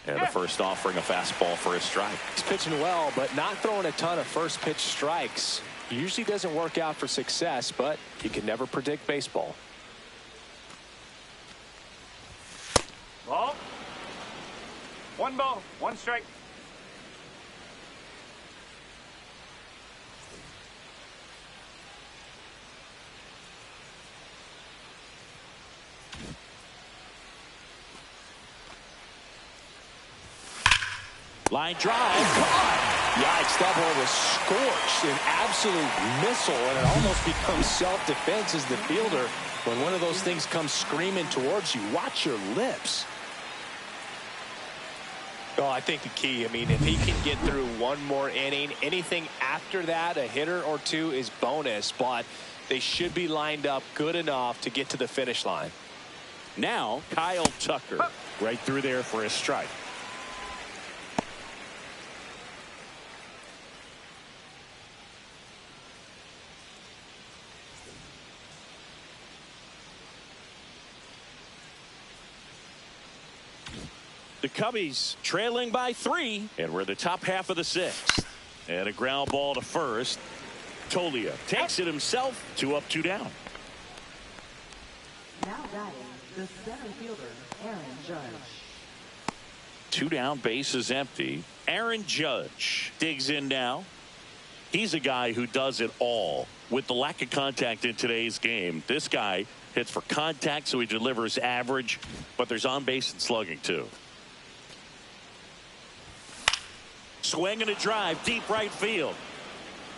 And the first offering a fastball for a strike. He's pitching well, but not throwing a ton of first pitch strikes. Usually doesn't work out for success, but you can never predict baseball. Ball. 1 ball, 1 strike. Line drive. Yikes, that ball was scorched, an absolute missile, and it almost becomes self-defense as the fielder. When one of those things comes screaming towards you, watch your lips. Well, I think the key, I mean, if he can get through one more inning, anything after that, a hitter or 2 is bonus, but they should be lined up good enough to get to the finish line. Now, Kyle Tucker right through there for a strike. The Cubbies trailing by 3, and we're the top half of the 6th. And a ground ball to first. Tolia takes it himself. 2 up, 2 down. Now batting, the center fielder, Aaron Judge. 2 down, base is empty. Aaron Judge digs in now. He's a guy who does it all. With the lack of contact in today's game, this guy hits for contact, so he delivers average, but there's on base and slugging too. Swing and a drive, deep right field.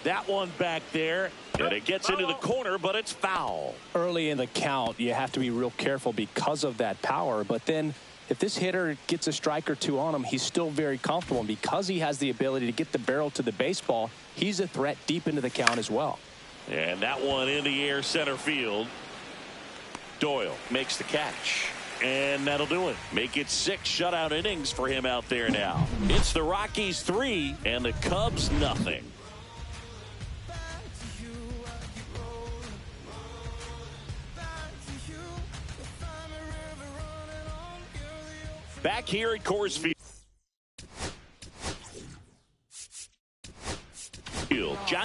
That one back there, and it gets into the corner, but it's foul. Early in the count, you have to be real careful because of that power, but then if this hitter gets a strike or 2 on him, he's still very comfortable, and because he has the ability to get the barrel to the baseball, he's a threat deep into the count as well. And that one in the air, center field. Doyle makes the catch. And that'll do it. Make it 6 shutout innings for him out there now. It's the Rockies 3 and the Cubs nothing. Back here at Coors Field.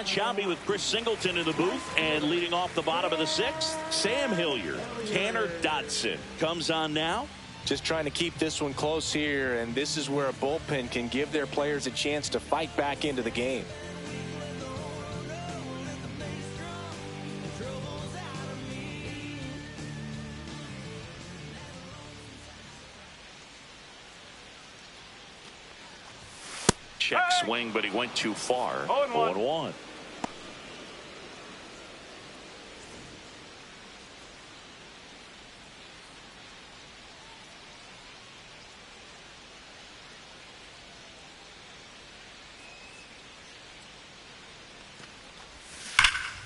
Matt Schaumby with Chris Singleton in the booth, and leading off the bottom of the 6th, Sam Hilliard. Tanner Dodson comes on now. Just trying to keep this one close here, and this is where a bullpen can give their players a chance to fight back into the game. Check swing, but he went too far. 0-1.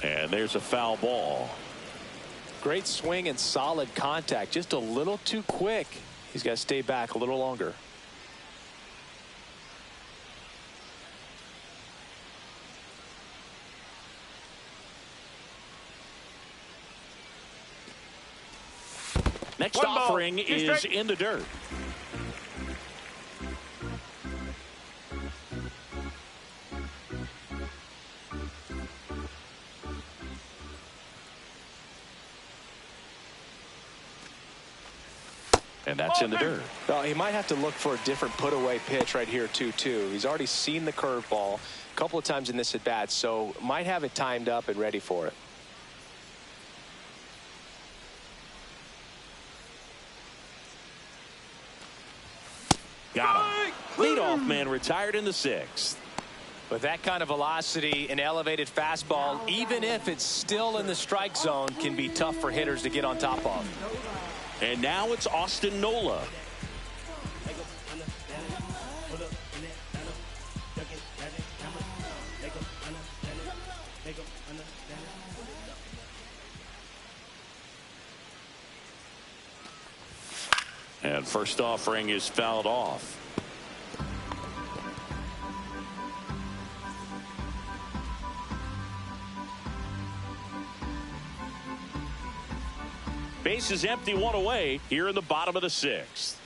And there's a foul ball. Great swing and solid contact. Just a little too quick. He's got to stay back a little longer. Next offering is in the dirt. And that's in the dirt. Well, he might have to look for a different put-away pitch right here, too. He's already seen the curveball a couple of times in this at-bat, so might have it timed up and ready for it. Got him. Leadoff man retired in the 6th. With that kind of velocity, an elevated fastball, even if it's still in the strike zone, can be tough for hitters to get on top of. And now it's Austin Nola. And first offering is fouled off. Base is empty, one away here in the bottom of the 6th.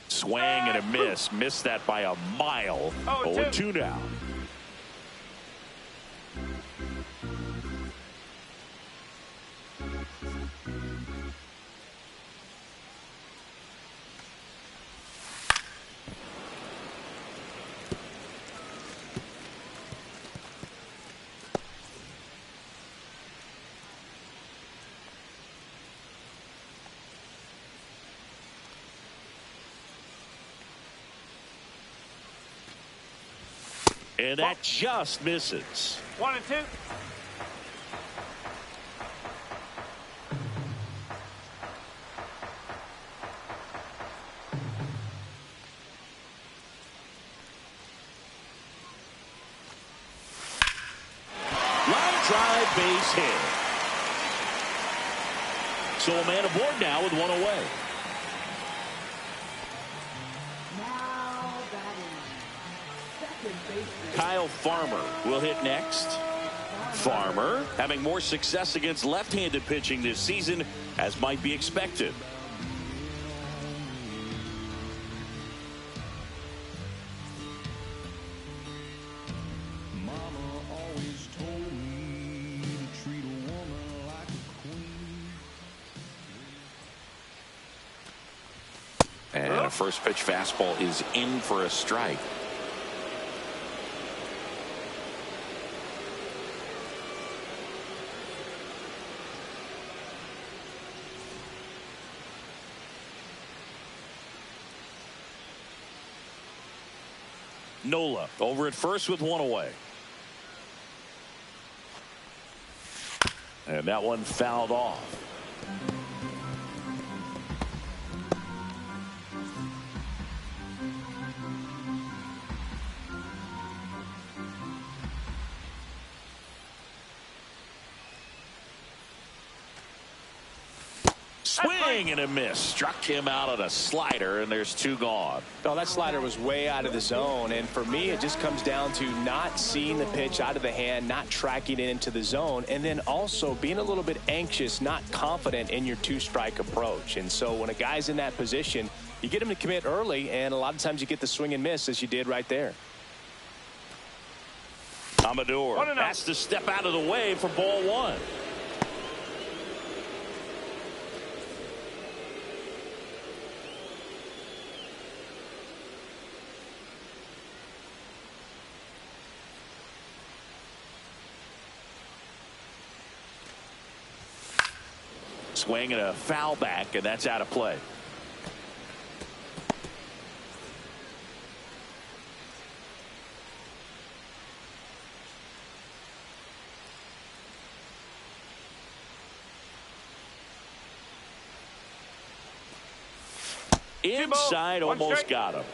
Swing and a miss. Missed that by a mile. 0-2 now. And that just misses. 1-2. Line drive, base hit. So a man aboard now with one away. Kyle Farmer will hit next. Farmer having more success against left-handed pitching this season, as might be expected. And a first pitch fastball is in for a strike. Nola over at first with one away. And that one fouled off. Swing and a miss. Struck him out on a slider, and there's two gone. Oh, that slider was way out of the zone, and for me it just comes down to not seeing the pitch out of the hand, not tracking it into the zone, and then also being a little bit anxious, not confident in your two-strike approach. And so when a guy's in that position, you get him to commit early, and a lot of times you get the swing and miss as you did right there. Amador has to step out of the way for ball one. Swing and a foul back, and that's out of play. Inside, almost got him.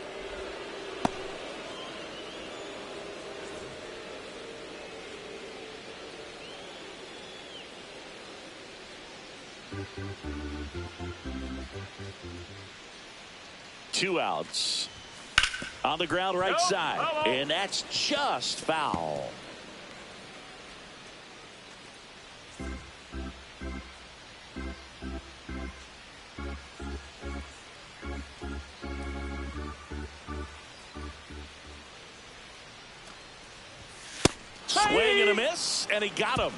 Two outs. On the ground right side. And that's just foul. Swing and a miss, and he got him.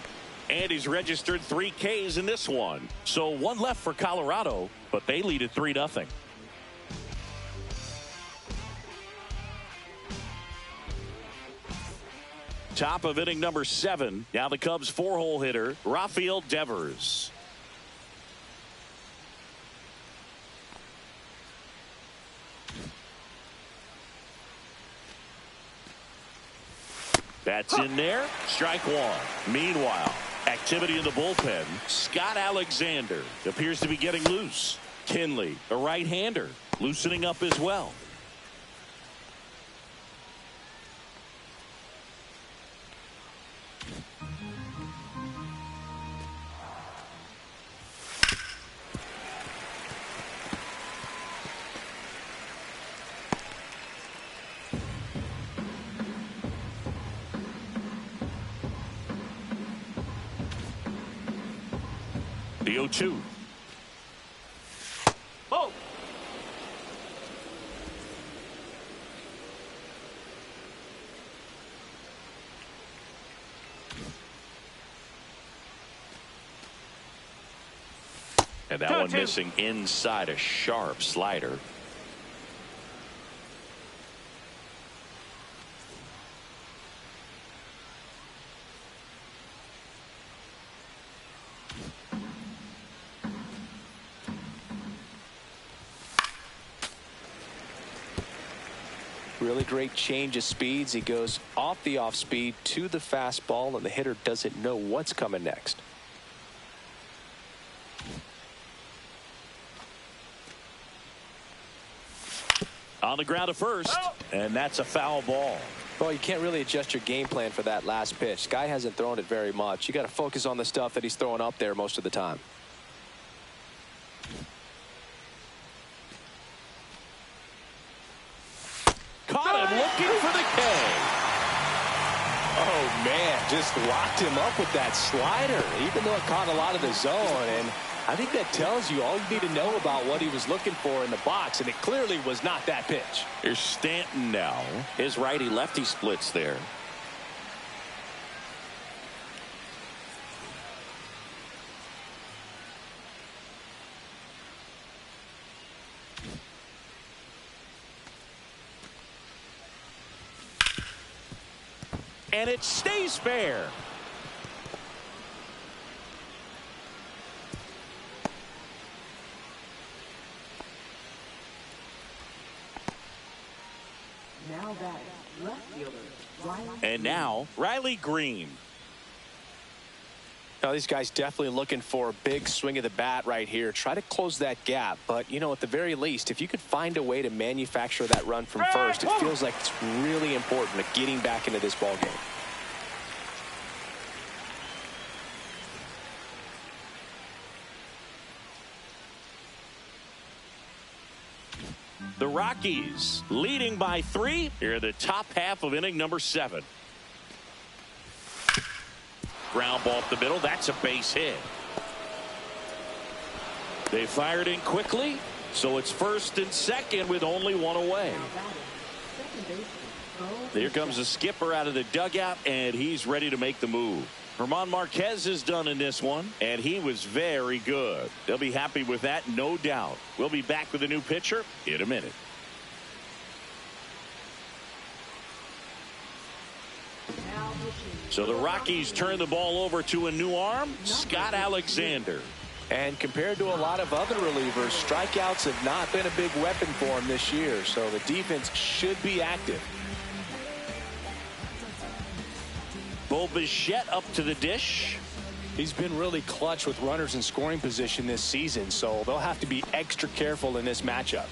And he's registered 3 Ks in this one. So one left for Colorado, but they lead at 3-0. Top of inning number 7. Now the Cubs 4-hole hitter, Rafael Devers. That's in there. Strike one. Meanwhile, activity in the bullpen. Scott Alexander appears to be getting loose. Kinley, a right-hander, loosening up as well. The 0-2. Oh. And that one missing inside, a sharp slider. Really great change of speeds. He goes off the off speed to the fastball, and the hitter doesn't know what's coming next. On the ground to first, and that's a foul ball. Well, you can't really adjust your game plan for that last pitch. Guy hasn't thrown it very much. You got to focus on the stuff that he's throwing up there most of the time. Caught him looking for the K. Oh, man, just locked him up with that slider, even though it caught a lot of the zone. And I think that tells you all you need to know about what he was looking for in the box, and it clearly was not that pitch. Here's Stanton now. His righty-lefty splits there. And it stays fair. Now batting, left fielder, Riley. And now, Riley Green. Now, these guys definitely looking for a big swing of the bat right here. Try to close that gap. But, you know, at the very least, if you could find a way to manufacture that run from first, it feels like it's really important to getting back into this ball game. The Rockies leading by 3 here in the top half of inning number 7. Ground ball up the middle. That's a base hit. They fired in quickly, so it's first and second with only one away. Now batting, second baseman, Here comes the skipper out of the dugout, and he's ready to make the move. German Marquez is done in this one, and he was very good. They'll be happy with that, no doubt. We'll be back with a new pitcher in a minute. So the Rockies turn the ball over to a new arm, Scott Alexander. And compared to a lot of other relievers, strikeouts have not been a big weapon for him this year, so the defense should be active. Bo Bichette up to the dish. He's been really clutch with runners in scoring position this season, so they'll have to be extra careful in this matchup.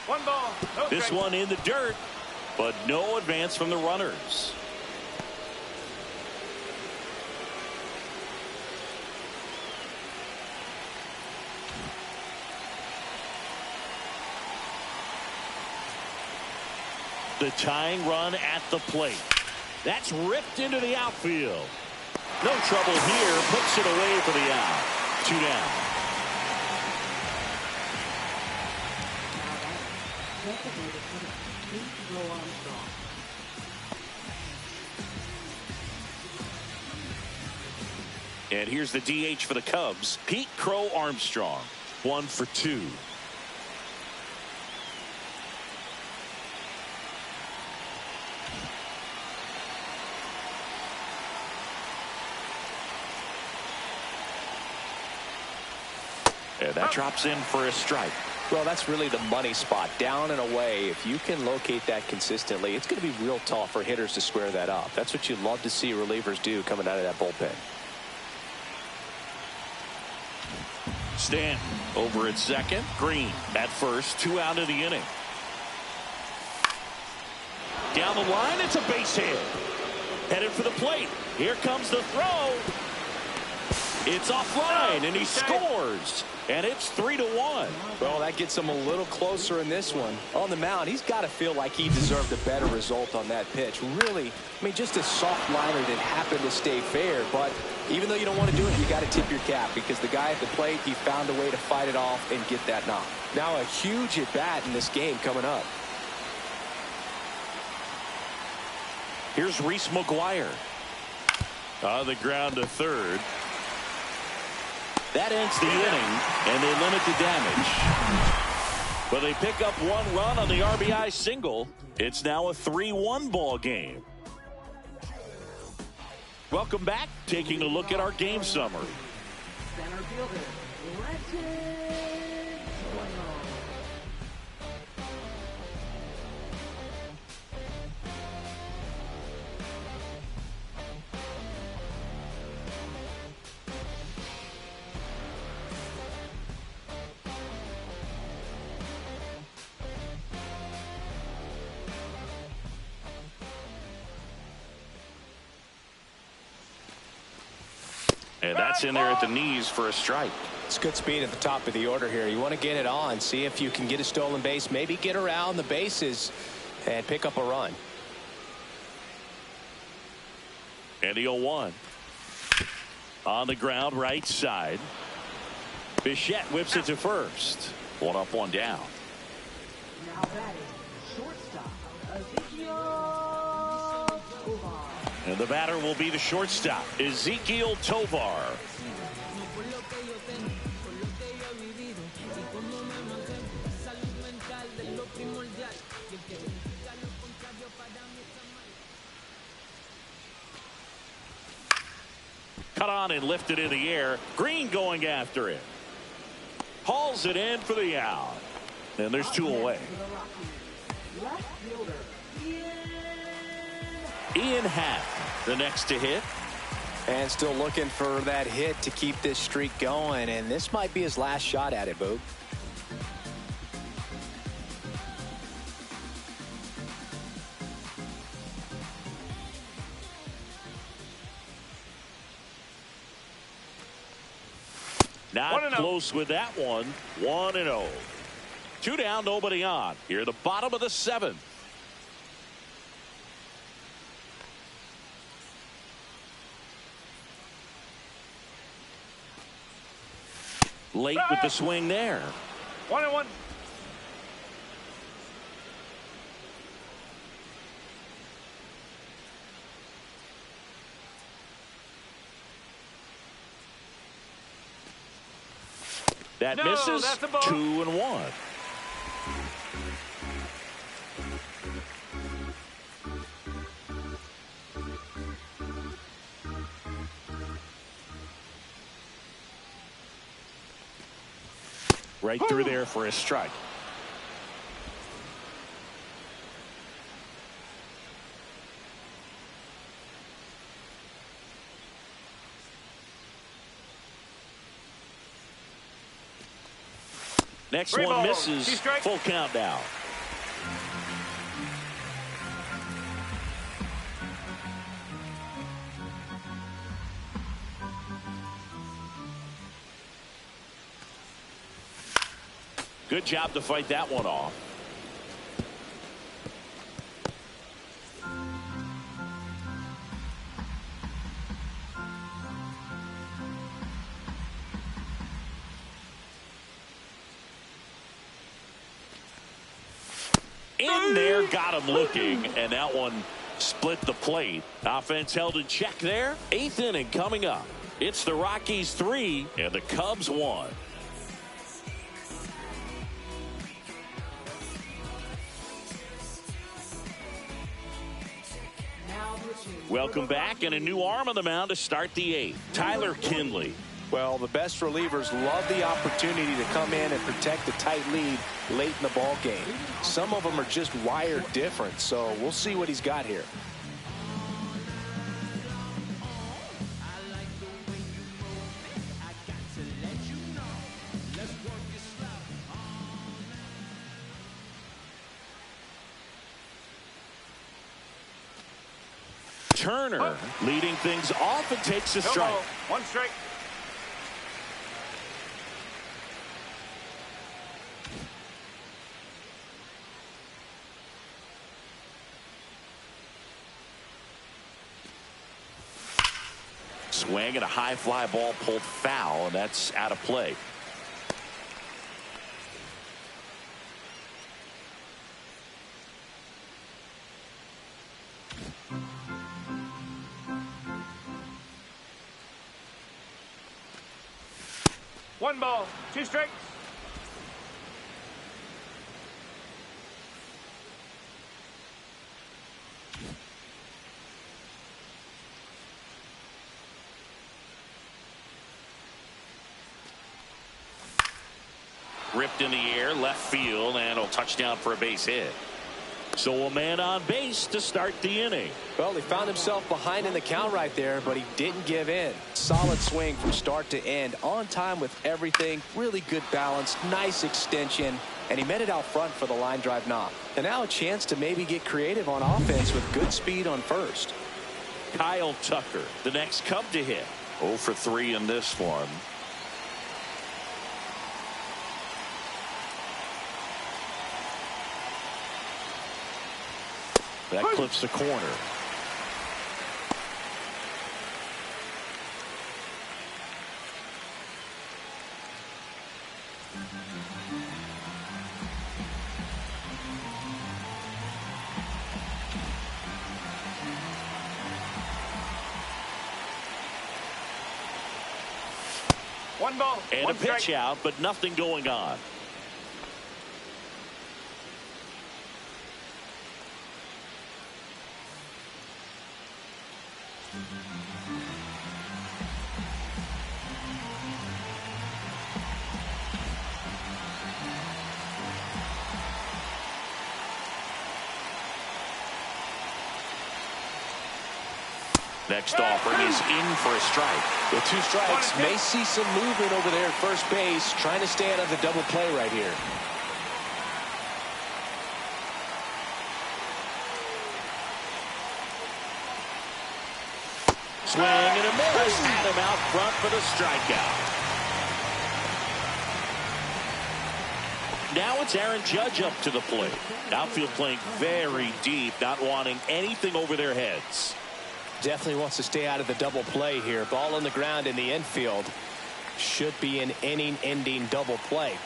One ball. No This strikes. one in the dirt, but no advance from the runners. The tying run at the plate. That's ripped into the outfield. No trouble here. Puts it away for the out. 2 down. Designated hitter, Pete Armstrong. And here's the DH for the Cubs, Pete Crow Armstrong. 1 for 2. And that drops in for a strike. Well, that's really the money spot, down and away. If you can locate that consistently, it's going to be real tough for hitters to square that up. That's what you love to see relievers do coming out of that bullpen. Stanton over at second. Green at first. 2 out of the inning. Down the line, it's a base hit. Headed for the plate. Here comes the throw. It's offline, and he scores. And it's 3-1. Well, that gets him a little closer in this one. On the mound, he's got to feel like he deserved a better result on that pitch. Really, I mean, just a soft liner that happened to stay fair. But even though you don't want to do it, you got to tip your cap because the guy at the plate, he found a way to fight it off and get that knock. Now a huge at bat in this game coming up. Here's Reese McGuire. On the ground to third. That ends the inning, and they limit the damage. But they pick up 1 run on the RBI single. It's now a 3-1 ball game. Welcome back. Taking a look at our game summary. Center fielder, Legend. And that's in there at the knees for a strike. It's good speed at the top of the order here. You want to get it on, see if you can get a stolen base, maybe get around the bases and pick up a run. And the 0-1. On the ground, right side. Bichette whips it to first. 1 up, 1 down. Now batting, shortstop, Ezekiel Tovar. And the batter will be the shortstop, Ezekiel Tovar. Cut on and lifted in the air. Green going after it. Hauls it in for the out. And there's 2 away. Left fielder, Ian Happ, the next to hit. And still looking for that hit to keep this streak going. And this might be his last shot at it, Boog. Not close with that one. 1-0. Two down, nobody on. Here at the bottom of the seventh. Late with the swing there. 1-1. That No, misses. that's a ball. 2-1. Right through there for a strike. Next Three one balls. misses. 2 strikes. Full count now. Good job to fight that one off. In there, got him looking, and that one split the plate. Offense held in check there. 8th inning coming up. It's the Rockies 3 and the Cubs 1. Welcome back, and a new arm on the mound to start the 8th. Tyler Kinley. Well, the best relievers love the opportunity to come in and protect a tight lead late in the ball game. Some of them are just wired different, so we'll see what he's got here. Turner leading things off and takes a strike. 1 strike. Swing and a high fly ball pulled foul, and that's out of play. One ball, 2 strikes. Ripped in the air, left field, and a touchdown for a base hit. So a man on base to start the inning. Well, he found himself behind in the count right there, but he didn't give in. Solid swing from start to end, on time with everything, really good balance, nice extension, and he met it out front for the line drive knock. And now a chance to maybe get creative on offense with good speed on first. Kyle Tucker, the next Cub to hit. 0 for 3 in this one. That clips the corner. One ball. And 1 a pitch strike. out, but nothing going on. Next offering is in for a strike. With 2 strikes, may see some movement over there at first base, trying to stay out of the double play right here. Swing and a miss. Had him out front for the strikeout. Now it's Aaron Judge up to the plate. Outfield playing very deep, not wanting anything over their heads. Definitely wants to stay out of the double play here. Ball on the ground in the infield. Should be an inning-ending double play.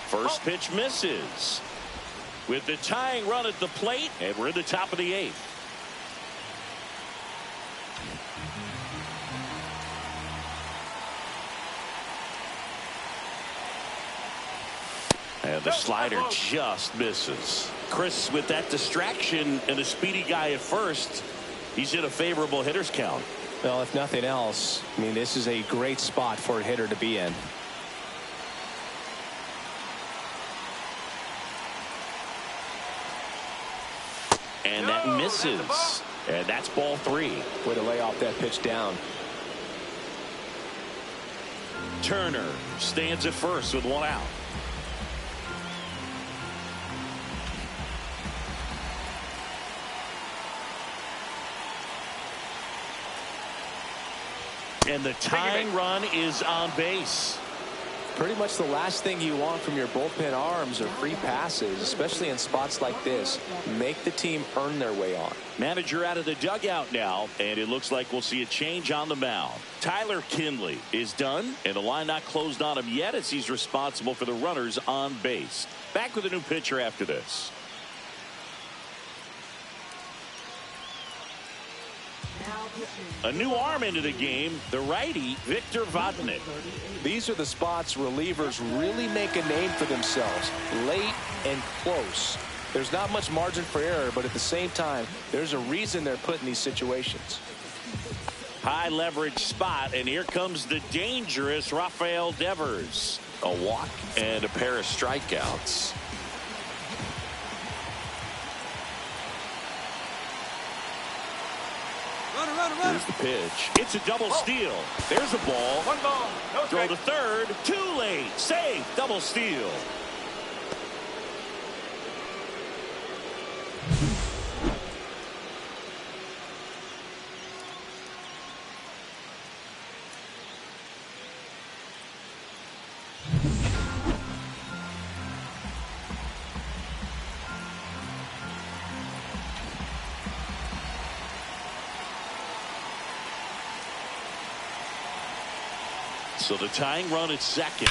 First pitch misses. With the tying run at the plate, and we're in the top of the 8th. And the slider just misses. Chris, with that distraction and a speedy guy at first, he's in a favorable hitter's count. Well, if nothing else, I mean, this is a great spot for a hitter to be in. And that misses. And that's ball 3. Way to lay off that pitch down. Turner stands at first with 1 out. And the tying run is on base. Pretty much the last thing you want from your bullpen arms are free passes, especially in spots like this. Make the team earn their way on. Manager out of the dugout now, and it looks like we'll see a change on the mound. Tyler Kinley is done, and the line not closed on him yet as he's responsible for the runners on base. Back with a new pitcher after this. A new arm into the game, the righty, Victor Vodnik. These are the spots relievers really make a name for themselves, late and close. There's not much margin for error, but at the same time, there's a reason they're put in these situations. High leverage spot, and here comes the dangerous Rafael Devers. A walk and a pair of strikeouts. Here's the pitch. It's a double steal. There's a ball. 1 ball. No Throw strike. to third. Too late. Safe. Double steal. So the tying run at second.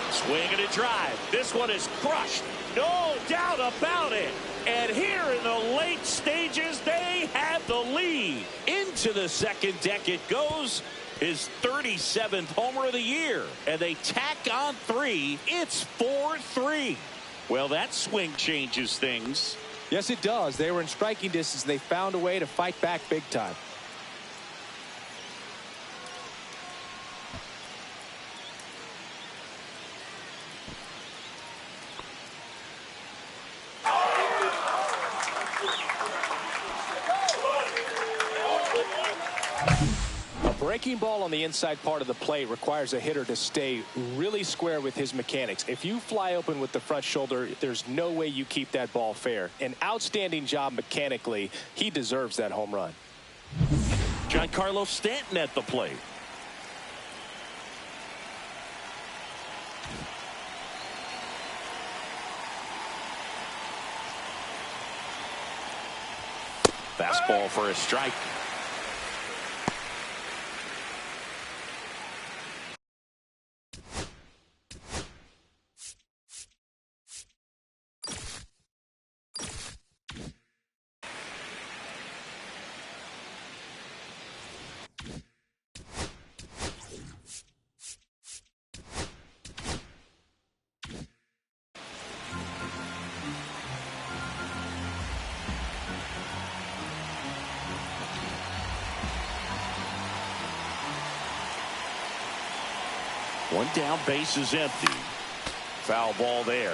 Swing and a drive. This one is crushed. No doubt about it. And here in the late stages, they have the lead. Into the second deck it goes. His 37th homer of the year. And they tack on 3. It's 4-3. Well, that swing changes things. Yes, it does. They were in striking distance. They found a way to fight back big time. Breaking ball on the inside part of the plate requires a hitter to stay really square with his mechanics. If you fly open with the front shoulder, there's no way you keep that ball fair. An outstanding job mechanically. He deserves that home run. Giancarlo Stanton at the plate. Fastball for a strike. One down, base is empty. Foul ball there.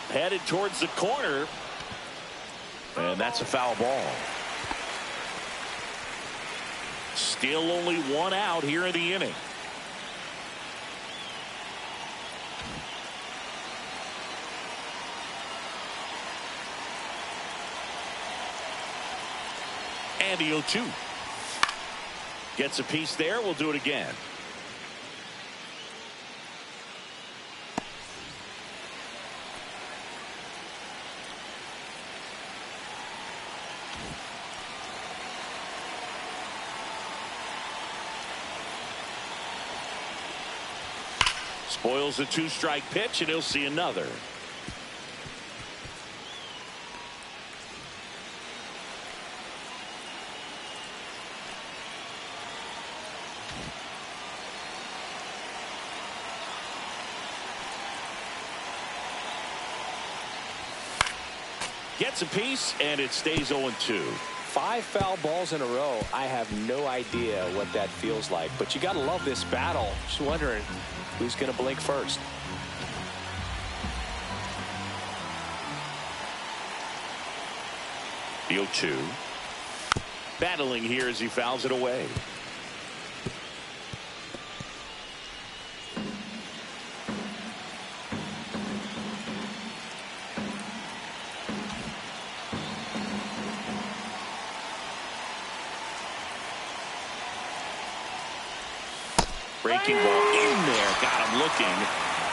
Headed towards the corner. And that's a foul ball. Still only one out here in the inning. And the 0-2. Gets a piece there. We'll do it again. Spoils the 2-strike pitch, and he'll see another. Gets a piece, and it stays 0-2. 5 foul balls in a row. I have no idea what that feels like, but you got to love this battle. Just wondering who's going to blink first. The 0-2. Battling here as he fouls it away. Breaking ball in there. Got him looking.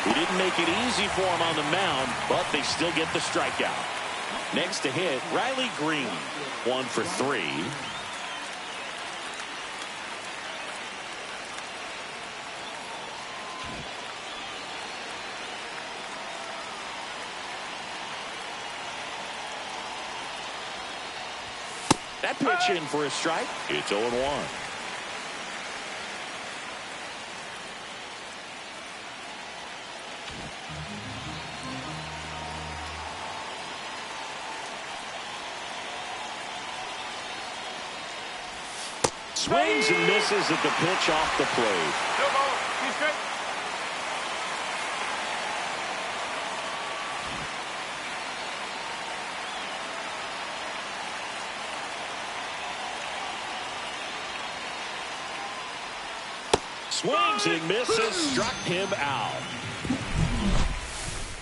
He didn't make it easy for him on the mound, but they still get the strikeout. Next to hit, Riley Green. 1 for 3. That pitch in for a strike. It's 0-1. Swings and misses at the pitch off the plate. No ball. 2 straight. Swings and misses, struck him out.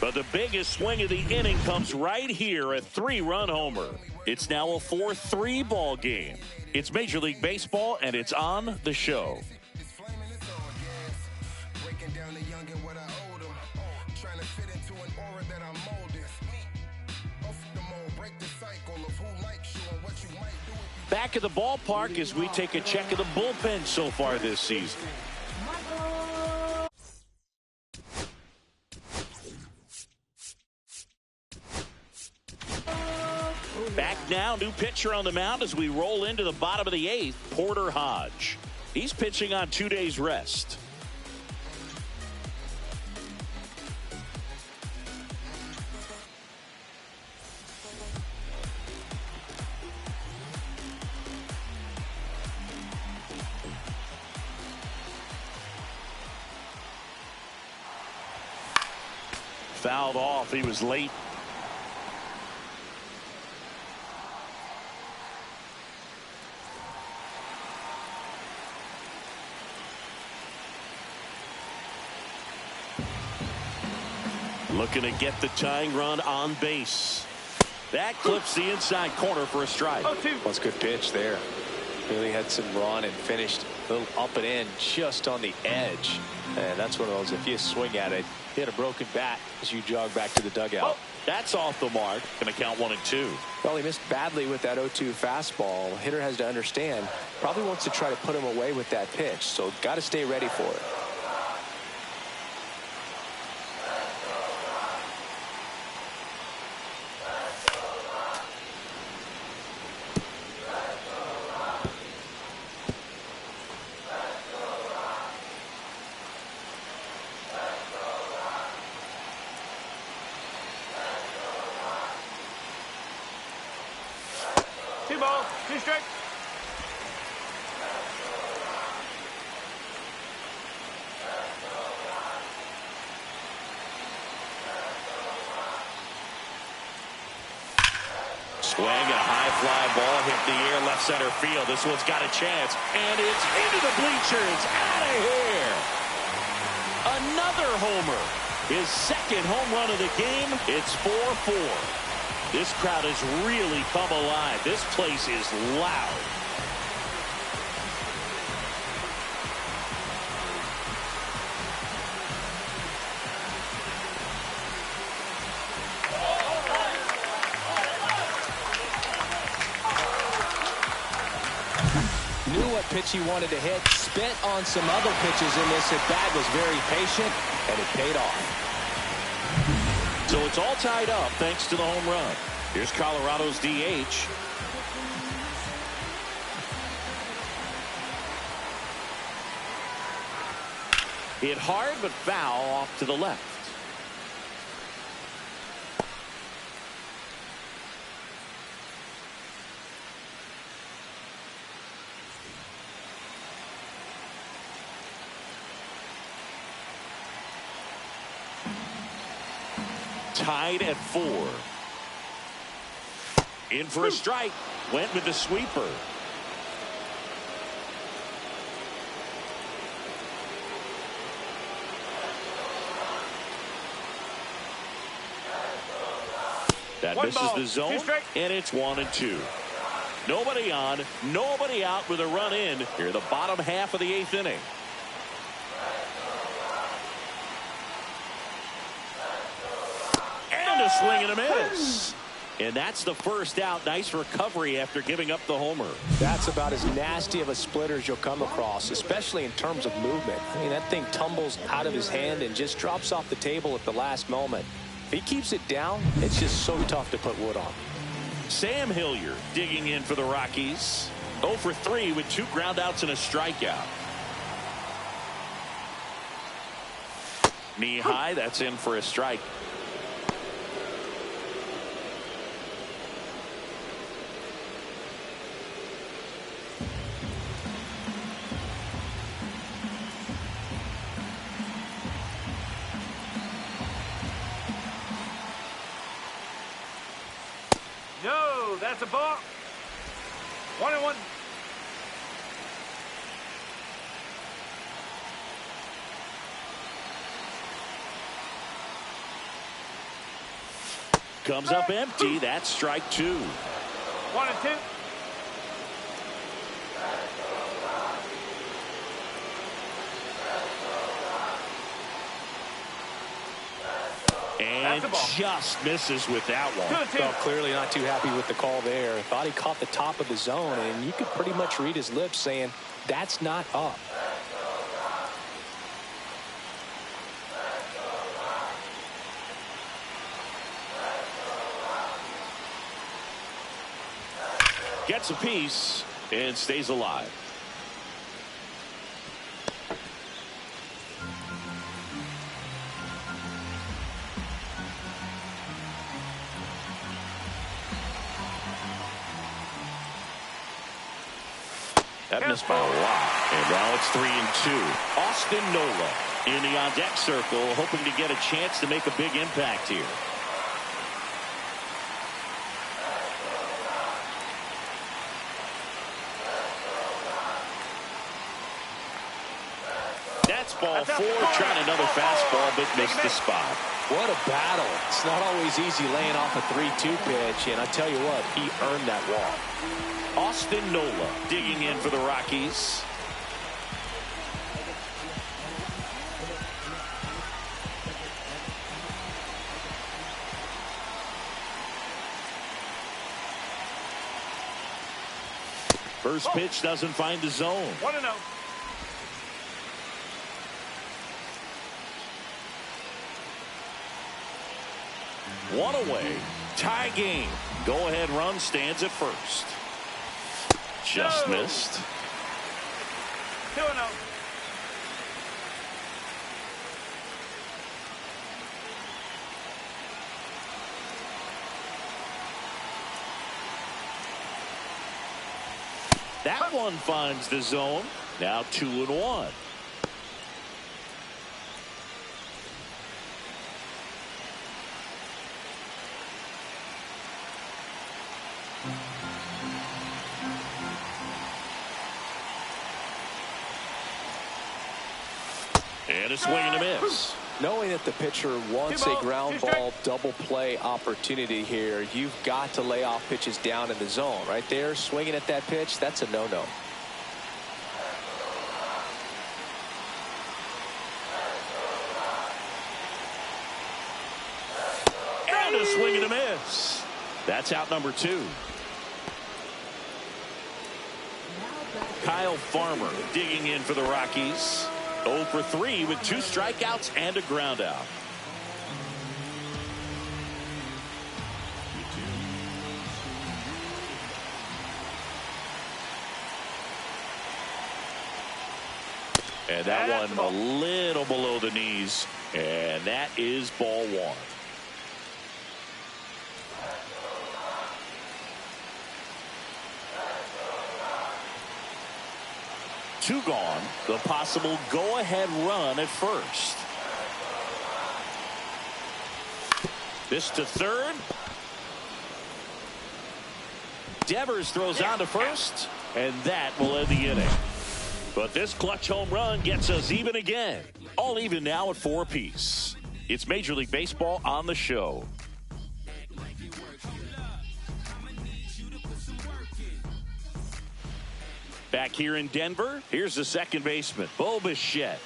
But the biggest swing of the inning comes right here, a 3-run homer. It's now a 4-3 ball game. It's Major League Baseball, and it's on the show. Back at the ballpark as we take a check of the bullpen so far this season. Back now, new pitcher on the mound as we roll into the bottom of the 8th, Porter Hodge. He's pitching on 2 days rest. Fouled off. He was late. Looking to get the tying run on base. That clips the inside corner for a strike. That's a good pitch there. Really had some run and finished a little up and in just on the edge. And that's one of those, if you swing at it, hit a broken bat as you jog back to the dugout. That's off the mark. Going to count 1 and 2. Well, he missed badly with that 0-2 fastball. Hitter has to understand, probably wants to try to put him away with that pitch. So got to stay ready for it. Ball, 2 straight. Swing and a high fly ball hit the air left center field. This one's got a chance, and it's into the bleachers. Out of here. Another homer. His second home run of the game. It's 4-4. This crowd has really come alive. This place is loud. Knew what pitch he wanted to hit, spent on some other pitches in this at bat, was very patient, and it paid off. So it's all tied up thanks to the home run. Here's Colorado's DH. Hit hard but foul off to the left. Tied at 4. In for a strike. Went with the sweeper. That misses the zone, and it's 1-2. Nobody on, nobody out with a run in here, the bottom half of the 8th inning. A swing and a miss. And that's the first out. Nice recovery after giving up the homer. That's about as nasty of a splitter as you'll come across, especially in terms of movement. I mean, that thing tumbles out of his hand and just drops off the table at the last moment. If he keeps it down, it's just so tough to put wood on. Sam Hilliard digging in for the Rockies. 0 for 3 with 2 groundouts and a strikeout. Knee high, that's in for a strike. No, that's a ball. 1-1. Comes up empty. That's strike 2. 1-2. And just misses with that one. Well, clearly not too happy with the call there. Thought he caught the top of the zone, and you could pretty much read his lips saying, that's not up. Gets a piece and stays alive. That missed by a lot. And now it's 3-2. Austin Nola in the on-deck circle, hoping to get a chance to make a big impact here. That's ball 4, trying another fastball, but missed the spot. What a battle. It's not always easy laying off a 3-2 pitch, and I tell you what, he earned that walk. Austin Nola digging in for the Rockies. First pitch doesn't find the zone. 1-0. One away. Tie game. Go-ahead run stands at first. Just missed. 2-0. That one finds the zone. Now 2-1. And a swing and a miss. Knowing that the pitcher wants a ground ball double play opportunity here, you've got to lay off pitches down in the zone. Right there, swinging at that pitch, that's a no-no. And a swing and a miss. That's out number 2. Kyle Farmer digging in for the Rockies. 0 for 3 with 2 strikeouts and a ground out. And that one a little below the knees. And that is ball 1. 2 gone. The possible go-ahead run at first. This to third. Devers throws on to first, and that will end the inning. But this clutch home run gets us even again. All even now at 4 apiece. It's Major League Baseball on the show. Back here in Denver, here's the second baseman, Bo Bichette.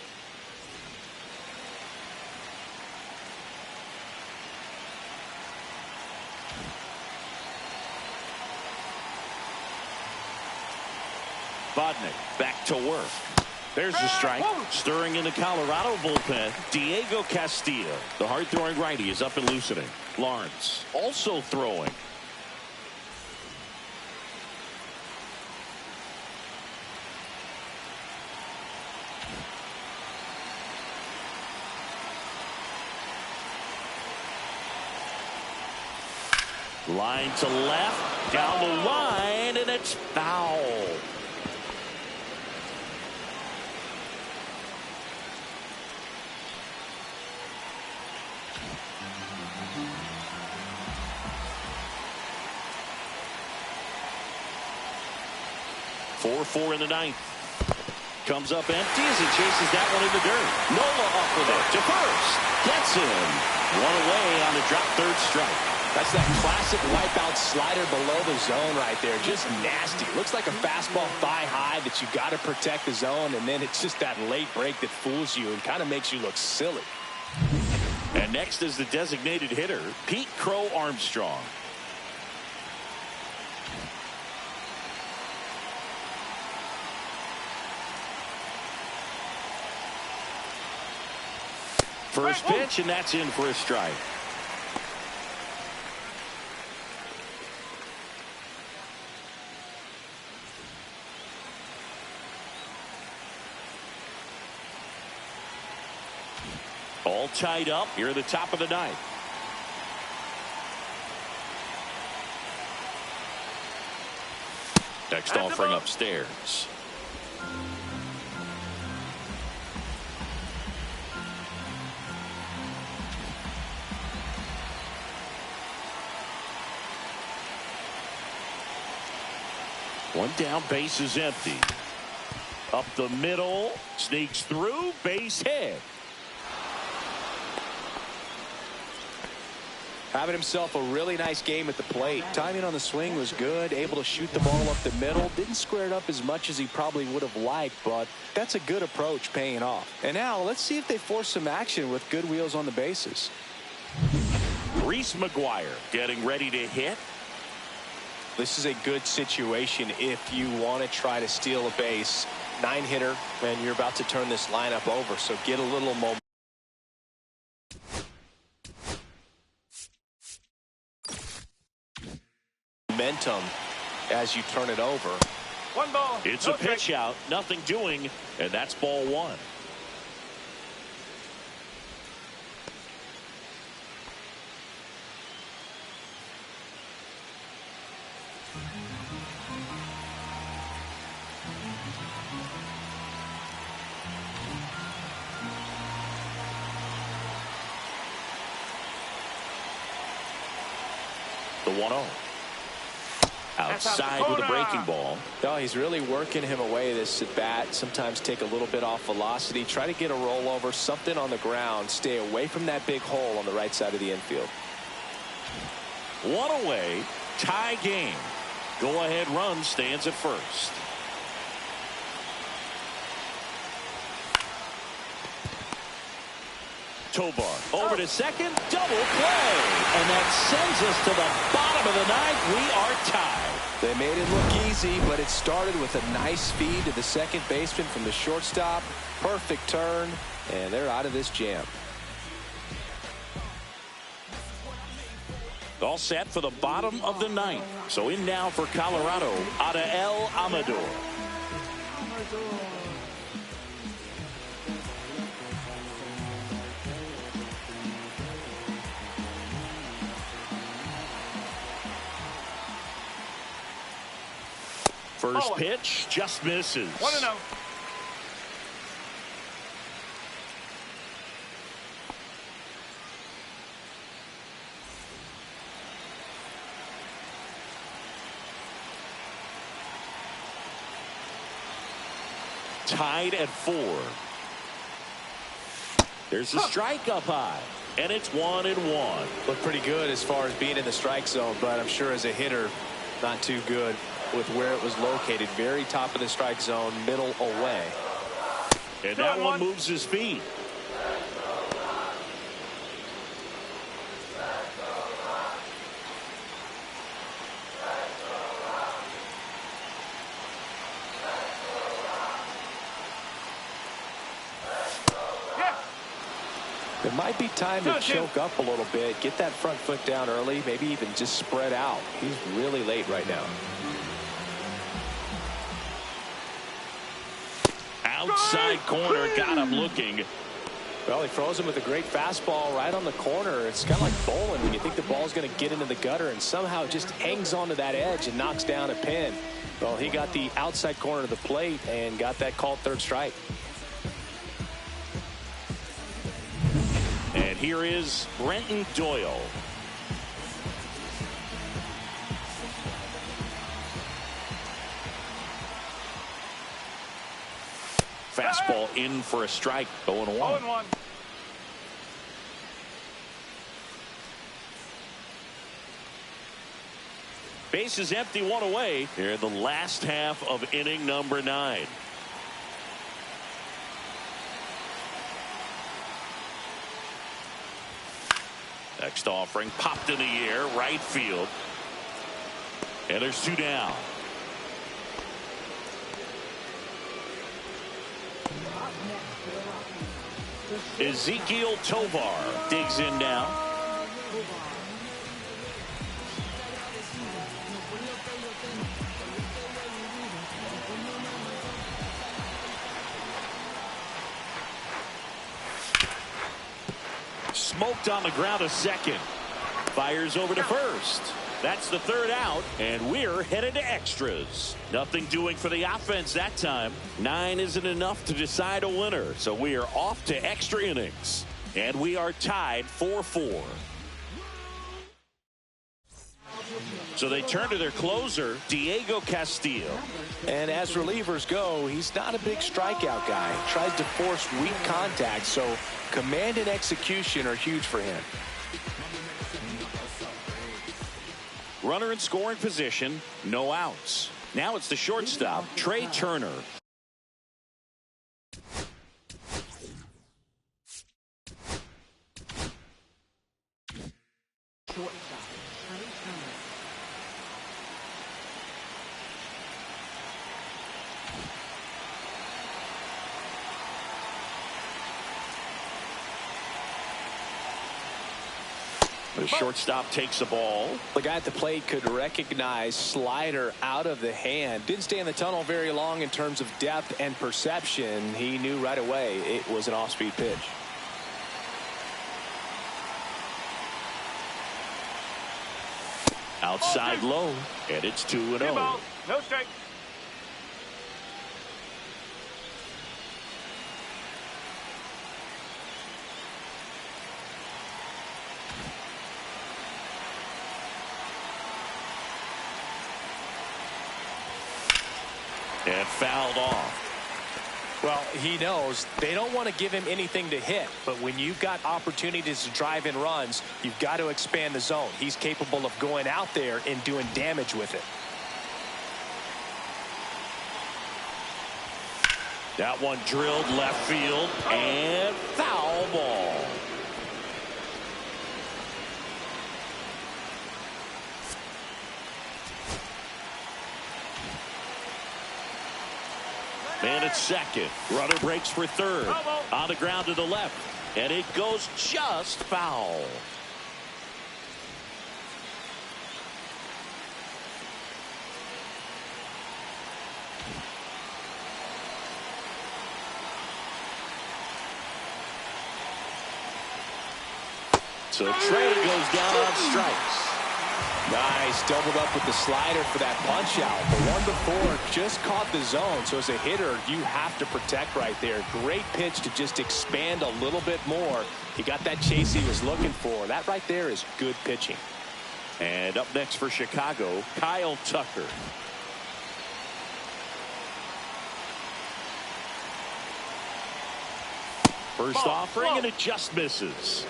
Bodnick back to work. There's the strike. Stirring in the Colorado bullpen, Diego Castillo. The hard-throwing righty is up and loosening. Lawrence also throwing. Line to left, down the line, and it's foul. Four in the ninth. Comes up empty as he chases that one in the dirt. Nola up with it to first. Gets him. One away on the drop third strike. That's that classic wipeout slider below the zone right there. Just nasty. Looks like a fastball thigh high that you got to protect the zone, and then it's just that late break that fools you and kind of makes you look silly. And next is the designated hitter, Pete Crow Armstrong. First pitch, and that's in for a strike. All tied up here at the top of the ninth. Next offering upstairs. One down, base is empty. Up the middle, sneaks through, base hit. Having himself a really nice game at the plate. Timing on the swing was good, able to shoot the ball up the middle. Didn't square it up as much as he probably would have liked, but that's a good approach paying off. And now let's see if they force some action with good wheels on the bases. Reese McGuire getting ready to hit. This is a good situation if you want to try to steal a base. 9-hitter, and you're about to turn this lineup over, so get a little momentum as you turn it over. 1 ball. It's a pitch out, nothing doing, and that's ball 1. The 1-0. Outside with a breaking ball. Oh, he's really working him away this at bat. Sometimes take a little bit off velocity. Try to get a rollover, something on the ground. Stay away from that big hole on the right side of the infield. One away. Tie game. Go-ahead run stands at first. Tovar over to second. Double play. And that sends us to the bottom of the ninth. We are tied. They made it look easy, but it started with a nice feed to the second baseman from the shortstop. Perfect turn, and they're out of this jam. All set for the bottom of the ninth. So in now for Colorado, Adael Amador. First pitch just misses. 1-0. Tied at 4. There's a strike up high, and it's 1-1. Looked pretty good as far as being in the strike zone, but I'm sure as a hitter, not too good with where it was located. Very top of the strike zone, middle away. And that one moves his feet. It might be time to choke up a little bit, get that front foot down early, maybe even just spread out. He's really late right now. Outside corner, got him looking. Well, he throws him with a great fastball right on the corner. It's kind of like bowling when you think the ball's going to get into the gutter and somehow just hangs onto that edge and knocks down a pin. Well, he got the outside corner of the plate and got that called third strike. And here is Brenton Doyle. Fastball in for a strike. 0-1. 0-1. Base is empty, 1 away. Here in the last half of inning number 9. Next offering popped in the air, right field. And there's 2 down. Ezekiel Tovar digs in now. Smoked on the ground to second. Fires over to first. That's the 3rd out, and we're headed to extras. Nothing doing for the offense that time. 9 isn't enough to decide a winner, so we are off to extra innings. And we are tied 4-4. So they turn to their closer, Diego Castillo. And as relievers go, he's not a big strikeout guy. Tries to force weak contact, so command and execution are huge for him. Runner in scoring position, no outs. Now it's the shortstop, Trey Turner. The shortstop takes the ball. The guy at the plate could recognize slider out of the hand. Didn't stay in the tunnel very long in terms of depth and perception. He knew right away it was an off-speed pitch. Outside low, and it's 2-0. No strike. And fouled off. Well, he knows they don't want to give him anything to hit, but when you've got opportunities to drive in runs, you've got to expand the zone. He's capable of going out there and doing damage with it. That one drilled left field and foul ball. Man at second. Runner breaks for third. On the ground to the left. And it goes just foul. So Trey goes down on strikes. Nice, doubled up with the slider for that punch out. The one before just caught the zone, so as a hitter, you have to protect right there. Great pitch to just expand a little bit more. He got that chase he was looking for. That right there is good pitching. And up next for Chicago, Kyle Tucker. First offering, and it just misses.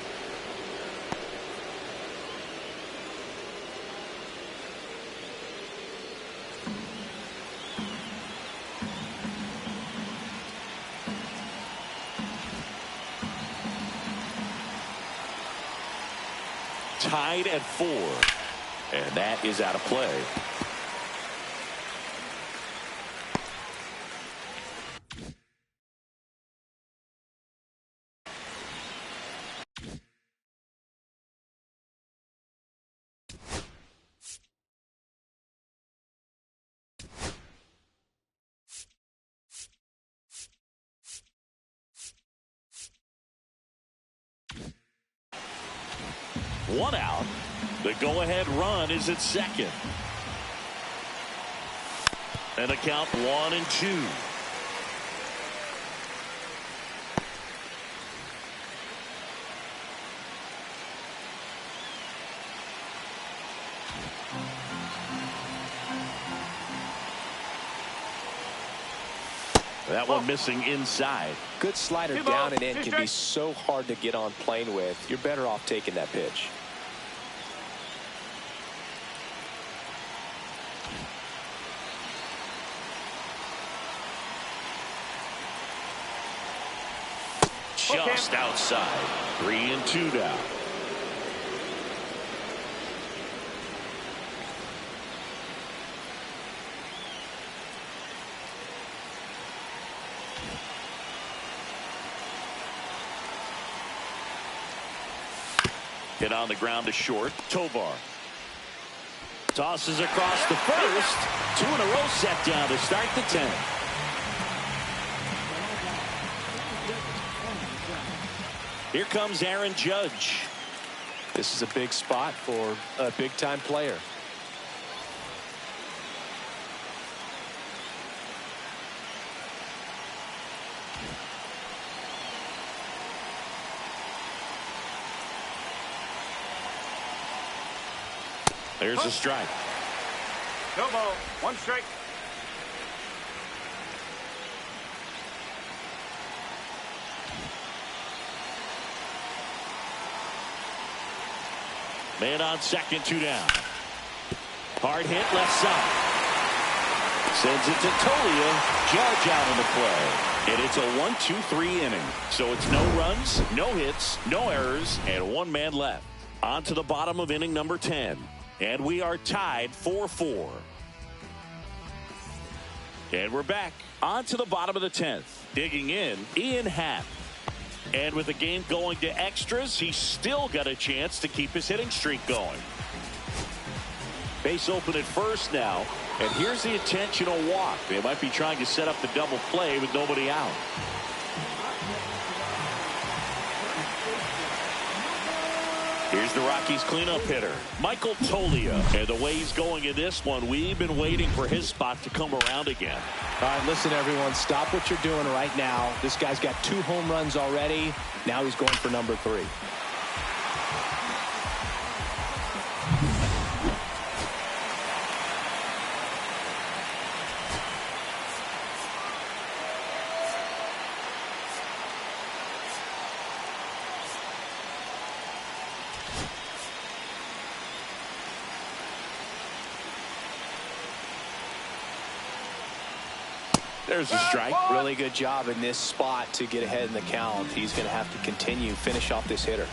Tied at 4, and that is out of play. One out. The go-ahead run is at second. And a count 1-2. That one missing inside. Good slider down and in can be so hard to get on plane with. You're better off taking that pitch. Just outside. 3-2 now. Hit on the ground to short. Tovar tosses across the first. 2 in a row set down to start the 10th. Here comes Aaron Judge. This is a big spot for a big-time player. There's a strike. No ball. 1 strike. Man on second, 2 down. Hard hit left side. Sends it to Tolia. Judge out in the play. And it's a 1-2-3 inning. So it's no runs, no hits, no errors, and 1 man left. On to the bottom of inning number 10. And we are tied 4-4. And we're back. On to the bottom of the 10th. Digging in, Ian Happ. And with the game going to extras, he's still got a chance to keep his hitting streak going. Base open at first now. And here's the intentional walk. They might be trying to set up the double play with nobody out. Here's the Rockies cleanup hitter, Michael Tolia. And the way he's going in this one, we've been waiting for his spot to come around again. All right, listen, everyone, stop what you're doing right now. This guy's got 2 home runs already. Now he's going for number 3. There's a strike. Really good job in this spot to get ahead in the count. He's going to have to continue, finish off this hitter.